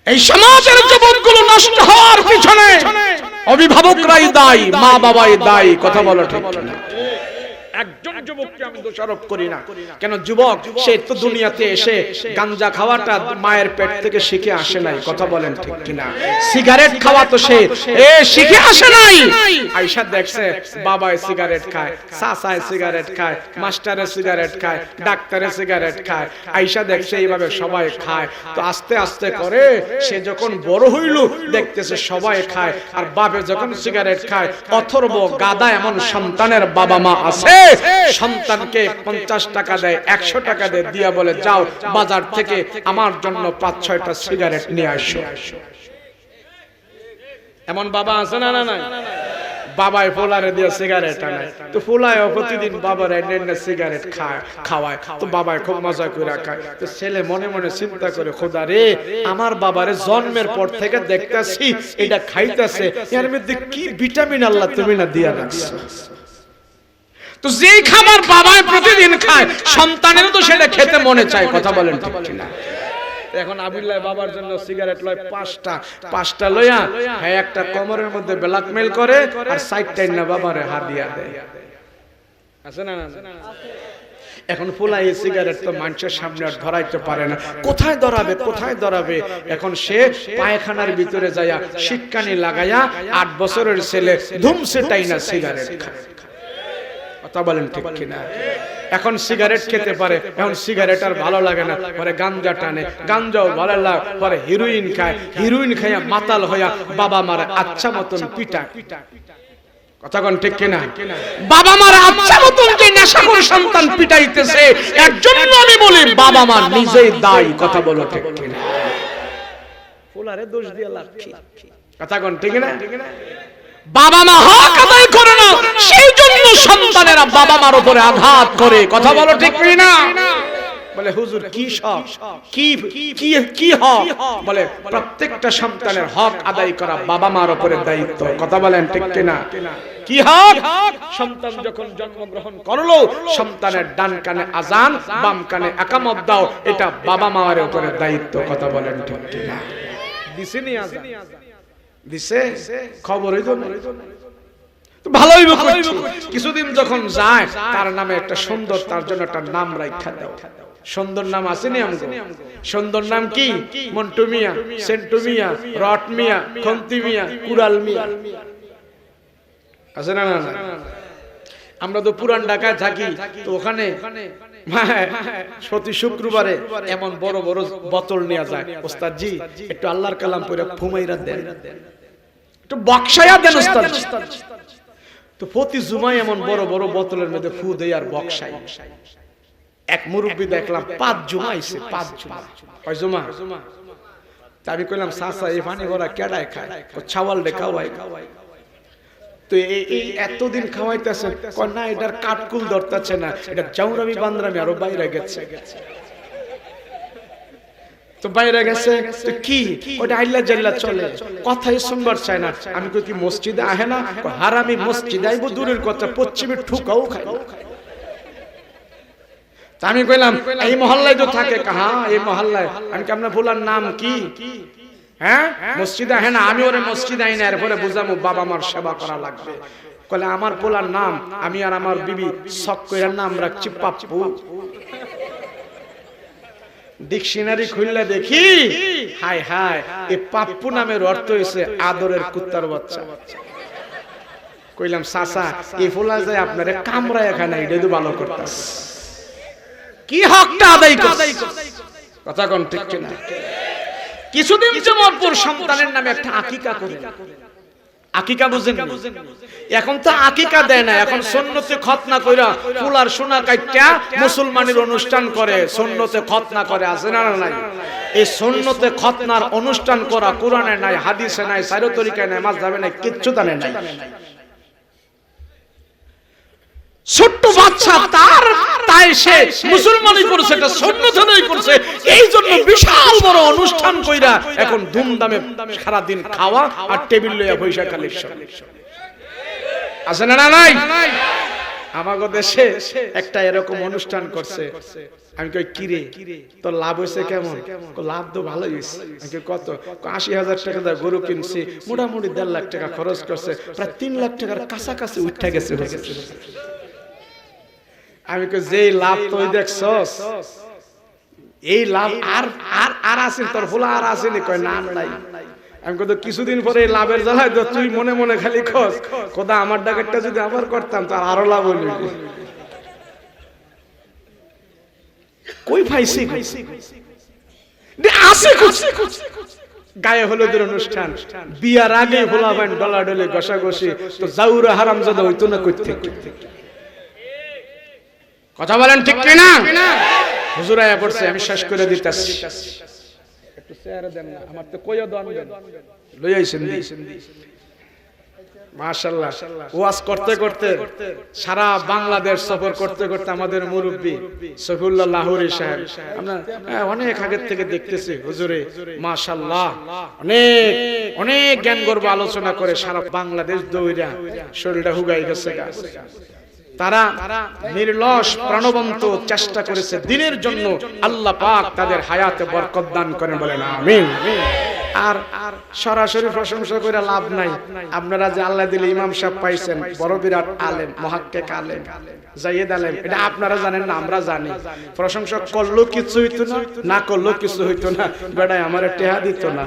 এই সমাজের যুবকগুলো নষ্ট হওয়ার পিছনে অভিভাবকরাই দায়ী, মা বাবাই দায়ী। কথা বলো ঠিক না? একজন যুবককে আমি দোষারোপ করি না, কেন যুবক সে তো দুনিয়াতে এসে গাঞ্জা খাওয়াটা মায়ের পেট থেকে শিখে আসে নাই। কথা বলেন ঠিক কিনা? সিগারেট খাওয়া তো সে শিখে আসে নাই। আয়েশা দেখছে বাবায় সিগারেট খায়, চাচায় সিগারেট খায়, মাস্টারে সিগারেট খায়, ডাক্তারে সিগারেট খায়। আয়েশা দেখছে এইভাবে সবাই খায়, তো আস্তে আস্তে করে সে যখন বড় হইল দেখতেছে সবাই খায়, আর বাপে যখন সিগারেট খায়, অথর্ব গাদা এমন সন্তানের বাবা মা আছে, সন্তানকে 50 টাকা দেয়, 100 টাকা দেয়, দিয়া বলে যাও বাজার থেকে আমার জন্য 5-6টা সিগারেট নিয়ে আসো। এমন বাবা আছে না? না, বাবাই ফোলারে দিয়ে সিগারেট আনায়, তো ফোলায় প্রতিদিন বাবার এনে সিগারেট খাওয়ায়, তো বাবাই খুব মজা করে খায়। তো ছেলে মনে মনে চিন্তা করে, খোদা রে, আমার বাবারে জন্মের পর থেকে দেখতেছি এটা খাইতেছে, এর মধ্যে কি ভিটামিন আল্লাহ তুমি না দিয়া রাখছো। তো যেই খাবার বাবাই প্রতিদিন খায়, সন্তানেরও তো সেটা খেতে মনে চায়। কথা বলেন ঠিক কিনা? এখন আবিল্লাহ বাবার জন্য সিগারেট লয় 5টা লইয়া, হ্যাঁ একটা কোমরের মধ্যে ব্ল্যাকমেল করে, আর 60টাই না বাবারে হাদিয়া দেয়। আছে না? এখন ফুলাই সিগারেট তো মানুষের সামনে আর ধরাইতে পারে না, কোথায় ধরাবে? এখন সে পায়খানার ভিতরে যায়া শিটকানি লাগায়া 8 বছরের ছেলে ধুমসে টাইনা সিগারেট খায়। কথা বলেন ঠিক কিনা? এখন সিগারেট খেতে পারে, এখন সিগারেট আর ভালো লাগে না, পরে গাঞ্জা টানে, গাঞ্জাও ভালো লাগে, পরে হিরোইন খায়, হিরোইন খাইয়া মাতাল হইয়া বাবা মার আচ্ছা মতন পিটা। কথা কোন ঠিক কিনা? বাবা মার আচ্ছা মতন যে নেশাখোর সন্তান পিটাইতেছে, এর জন্য আমি বলি বাবা মা নিজেই দায়ী। কথা বলো ঠিক কিনা? ফুলারে দোষ দিয়ে লাভ কি? কথা কোন ঠিক না? বাবা মা হক আদায় করে না, সেই জন্য সন্তানেরা বাবা মার উপরে আঘাত করে। কথা বলো ঠিক না? বলে হুজুর কি সব কি হক? বলে প্রত্যেকটা সন্তানের হক আদায় করা বাবা মার উপরে দায়িত্ব। কথা বলেন ঠিক কিনা? কি হক? সন্তান যখন জন্মগ্রহণ করলো, সন্তানের ডান কানে আজান, বাম কানে একামত দাও, এটা বাবা মার উপরে দায়িত্ব। কথা বলেন ঠিক কিনা? দিছেনি আজান? দিছে? খবরই তো নাই। ভালোই বকছি। কিছুদিন যখন যায়, তার নামে একটা সুন্দর, তার জন্য একটা নাম রাখা দাও। সুন্দর নাম আছে নি আমগো? সুন্দর নাম কি? মন্টু মিয়া, সেন্টু মিয়া, রট মিয়া, খন্তি মিয়া, কুরাল মিয়া, আছে না? আমরা তো পুরান ঢাকায় থাকি, তো ওখানে প্রতি শুক্রবারে এমন বড় বড় বোতল নিয়ে যায়, ওস্তাদ জি একটু আল্লাহর কালাম পড়ে ফুমাইরা দেন, একটু বক্সায়া দেন ওস্তাদ। তো প্রতি জুমায় এমন বড় বড় বোতলের মধ্যে ফু দেয় আর বক্সাই। এক মুরব্বি দেখলাম 5 জুমা আইছে, 5 জুমা। কয় জুমা? তা আমি কইলাম চাচা এই পানি ভরা কেডায় খায়? ছাওয়াল রে খাওয়াই। তো এই এতদিন খাওয়াইতেছে, কয় না এটার কাটকুল ধরতেছে না, এটা চাউরামি বান্দরামি আরো বাইরে গেছে। তো বাইরে গেছে তো কি ওটা আইল্লা জাল্লা চলে, কথাই শুনবার চায় না। আমি কই কি মসজিদে আহে না? হারামি মসজিদে আইবো দূরের কথা, পশ্চিমে ঠুকাও খায়। আমি কইলাম এই মহল্লায় তো থাকে। কাহা এই মহল্লায়? আমি কি আপনার বলার নাম কি? হ্যাঁ মসজিদে আহে না? আমি ওরে মসজিদে আই না, এরপরে বুঝামু বাবা মার সেবা করা লাগবে। কইলে আমার পোলার নাম, আমি আর আমার বিবি শখ কইরা নাম রাখছি পাপ্পু। ডিকশনারি খুললে দেখি হায় হায়, এই পাপ্পু নামের অর্থ হইছে আদরের কুত্তার বাচ্চা। কইলাম চাচা এই ফুলা যায় আপনারে কামড়ায় এখানে, এটা তো ভালো করতাস, কি হকটা আদায় করছ? কথা কোন ঠিক কিনা? কিছুদিন জমরপুর সন্তানের নামে একটা আকিকা করে। আকিকা বুঝেন? এখন তো আকিকা দেয় না, এখন সুন্নতে খতনা কইরা ফুলার সোনা কাইটা মুসলমানের অনুষ্ঠান করে, সুন্নতে খতনা করে। আছে না নাই? এই সুন্নতে খতনার অনুষ্ঠান করা কোরআনে নাই, হাদিসে নাই, সাইরো তরিকায় নাই, মাযহাবে নাই, কিচ্ছু জানে নাই। ছোট্ট বাচ্চা তাই সে মুসলমানই করছে, এটা সুন্নত নয় করছে, এই জন্য বিশাল বড় অনুষ্ঠান কইরা এখন ধুমধামে সারা দিন খাওয়া আর টেবিল লইয়া পয়সা কালেকশন আছে না নাই? আমাগো দেশে একটা এরকম অনুষ্ঠান করছে। আমি কই কি রে তোর লাভ হইছে কেমন? লাভ তো ভালোই হইছে। আমি কই কত? ৮০,০০০ টাকা দিয়ে গরু কিনছি, মোটামুটি ১.৫ লাখ টাকা খরচ করছে, প্রায় ৩ লাখ টাকার কাছাকাছি উঠে গেছে। আমি কই যেই লাভ তুই দেখছস এই লাভ আর আছে তোর ভোলা আর আসেনি? কয় না নাই। আমি কত কিছুদিন পরে এই লাভের জ্বালায় তো তুই মনে মনে খালি খোঁজ খোদা আমার ডাকেরটা যদি আবার করতাম তার আরো লাভ হইল। কই পাইছি গায়ে হলুদের অনুষ্ঠান, বিয়ার আগে ভোলাবেন ডলাডলি ঘষাঘষি, তো জাউরা হারামজাদা হইতো না করতে। কথা বলেন ঠিক কি না? হুজুর আয়া পড়ছে, আমি শেষ করে দিতেছি। একটু চেহারা দেন না, আমার তো কইয়া দান লই আইছেন মাশাআল্লাহ। ওয়াজ করতে করতে সারা বাংলাদেশ সফর করতে করতে আমাদের মুরব্বি সফিউল্লাহ লাহোরী সাহেব, আমরা অনেক আগের থেকে দেখতেছি হুজুরে মাশাআল্লাহ অনেক অনেক জ্ঞান গর্ব আলোচনা করে সারা বাংলাদেশ দৌড়া শরীরটা হুগাই গেছে। তারা নির্লস প্রাণবন্ত চেষ্টা করেছে দিনের জন্য। আল্লাহ পাক তাদের হায়াতে বরকত দান করেন, বলেন আমিন। আর সরাসরি প্রশংসা করে লাভ নাই। আপনারা যে আল্লাহ দিলে ইমাম সাহেব পাইছেন, বড় বিরাট আলেম, মুহাক্কিক আলেম, জায়েদ আলেম, এটা আপনারা জানেন না, আমরা জানি। প্রশংসা করলেও কিছু হইতো না, না করলেও কিছু হইতো না, বেটায় আমার টেহা দিত না।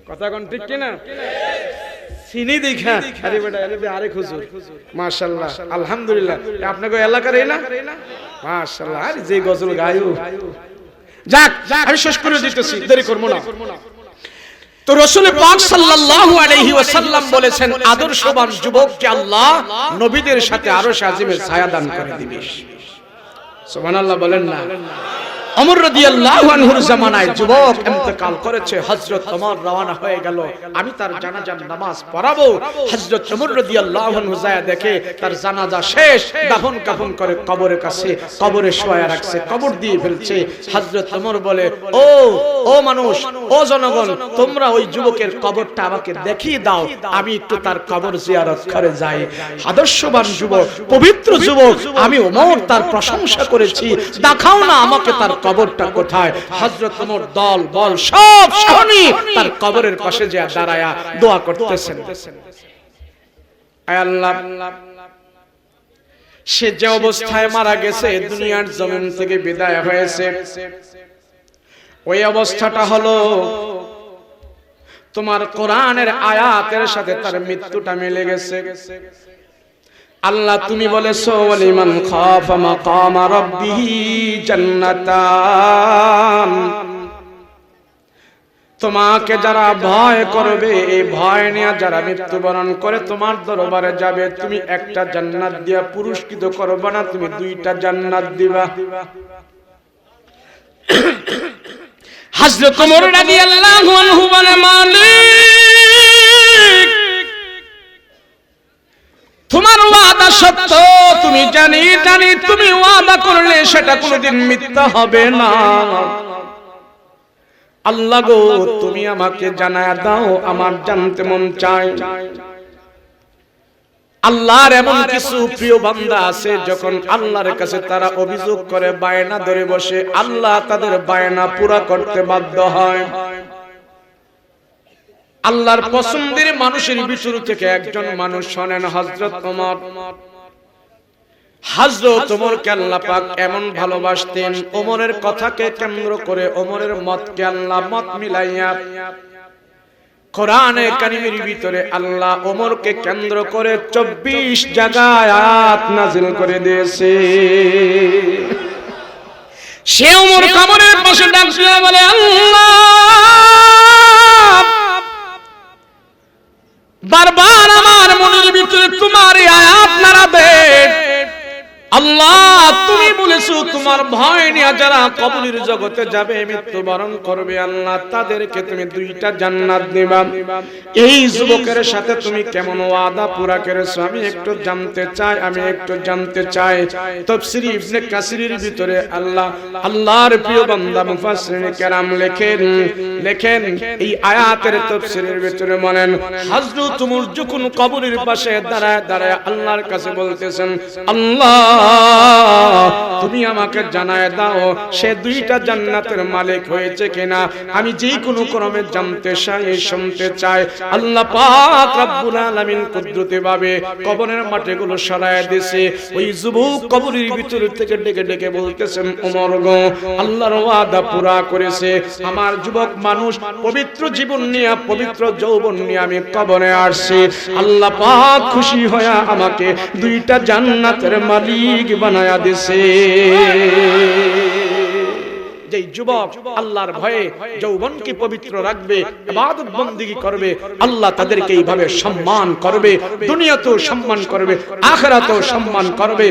কথা কোন ঠিক কিনা? চিনি দেখা আরে বেটা এলে আরেক হুজুর মাশাআল্লাহ আলহামদুলিল্লাহ, আপনাকে এলাকার এই না মাশাআল্লাহ। আরে যে গজল গায়ু, যাক আমি শেষ করে দিতেছি, দেরি করব না। তো রাসূল পাক সাল্লাল্লাহু আলাইহি ওয়াসাল্লাম বলেছেন, আদর্শবান যুবককে আল্লাহ নবীদের সাথে আরশ আজিমের ছায়া দান করে দিবে। সুবহানাল্লাহ বলেন না? ওমর রাদিয়াল্লাহু আনহুর জামানায় যুবক ইন্তেকাল করেছে, হযরত ওমর রওনা হয়ে গেল, আমি তার জানাজার নামাজ পড়াবো। হযরত ওমর রাদিয়াল্লাহু আনহু যায় দেখে তার জানাজা শেষ, দাফন কাফন করে কবরের কাছে কবরে শোয়া রাখছে, কবর দিয়ে ফেলছে। হযরত ওমর বলে, ও মানুষ, ও জনগণ, তোমরা ওই যুবকের কবরটা আমাকে দেখিয়ে দাও, আমি একটু তার কবর জিয়ারত করে যাই। আদর্শবান যুবক, পবিত্র যুবক, আমি ওমর তার প্রশংসা করেছি, দেখাও না আমাকে তার কবরটা কোথায়। হযরত ওমর দল বল সব সহনি তার কবরের পাশে যে দাঁড়ায়া দোয়া করতেছেন, আয় আল্লাহ, সে যে অবস্থায় মারা গেছে, দুনিয়ার জমিন থেকে বিদায় হয়েছে, ওই অবস্থাটা হলো তোমার কোরআনের আয়াতের সাথে তার মৃত্যুটা মিলে গেছে। আল্লাহ তুমি বলেছো, ওয়ালিমান খাফা মাকামা রাব্বিহি জান্নাতান, তোমাকে যারা ভয় করবে, এই ভয় নিয়ে যারা মৃত্যুবরণ করে তোমার দরবারে যাবে, তুমি একটা জান্নাত দিয়া পুরস্কৃত করবে না, তুমি 2টা জান্নাত দিবা। হযরত ওমর রাদিয়াল্লাহু আনহু বলে, মালিক তোমার ওয়াদা সত্য, তুমি জানি তুমি ওয়াদা করলে সেটা কোনোদিন মিথ্যা হবে না। আল্লাহ গো, তুমি আমাকে জানায়া দাও, আমার জানতে মন চায়। আল্লাহর এমন কিছু প্রিয় বান্দা আছে, যখন আল্লাহর কাছে তারা অভিযোগ করে, বায়না ধরে বসে, আল্লাহ তাদের বায়না পুরা করতে বাধ্য হয়। আল্লাহর পছন্দের মানুষের ভিতর থেকে একজন মানুষ শোনেন হযরত ওমর। হযরত ওমরকে আল্লাহ পাক এমন ভালোবাসতেন, ওমরের কথাকে কেন্দ্র করে, ওমরের মতকে আল্লাহ মত মিলাইয়া কোরআনে কারীমের ভিতরে আল্লাহ ওমরকে কেন্দ্র করে 24 জায়গায় আয়াত নাযিল করে দিয়েছে। সে ওমর কবরের পাশে ডাক দিয়ে বলে, আল্লাহ বারবার আমার মনের ভিতরে তোমার এই আয়াত নাড়াবে। আল্লাহ তুমি বলেছো তোমার ভয় নিয়ে যারা কবরের জগতে যাবে, মৃত্যুবরণ করবে, আল্লাহ তাদেরকে তুমি দুইটা জান্নাত দিবা। এই যুবকের সাথে তুমি কেমন ওয়াদা পুরা করেছো আমি একটু জানতে চাই। তাফসীর ইবনে কাসিরের ভিতরে আল্লাহর প্রিয় বান্দা মুফাসসিরিন কেরাম লেখেন এই আয়াতের তাফসীরের ভিতরে বলেন, হযরত উমর যখন কবরের পাশে দাঁড়ায় আল্লাহর কাছে বলতেছেন, আল্লাহ তুমি আমাকে জানায় দাও সে দুইটা জান্নাতের মালিক হয়েছে কিনা, আমি যেই কোনো ক্রমে জানতে চাই, শুনতে চাই। আল্লাহ পাক রব্বুল আলামিন কুদরতি ভাবে কবরের মাটিগুলো সরায় দিয়েছে। ওই যুবক কবরের ভিতর থেকে ডেকে বলতেছেন, ওমর গো, আল্লাহর ওয়াদা পুরা করেছে, আমার যুবক মানুষ পবিত্র জীবন নিয়ে, পবিত্র যৌবন নিয়ে আমি কবরে আসছি, আল্লাহ পাক খুশি হয়ে আমাকে দুইটা জান্নাতের মালিক বানায়া দিয়েছে। যেই যুবক আল্লাহর ভয়ে যৌবনকে পবিত্র রাখবে, ইবাদত বندگی করবে, আল্লাহ তাদেরকে এইভাবে সম্মান করবে, দুনিয়াতেও সম্মান করবে, আখিরাতেও সম্মান করবে।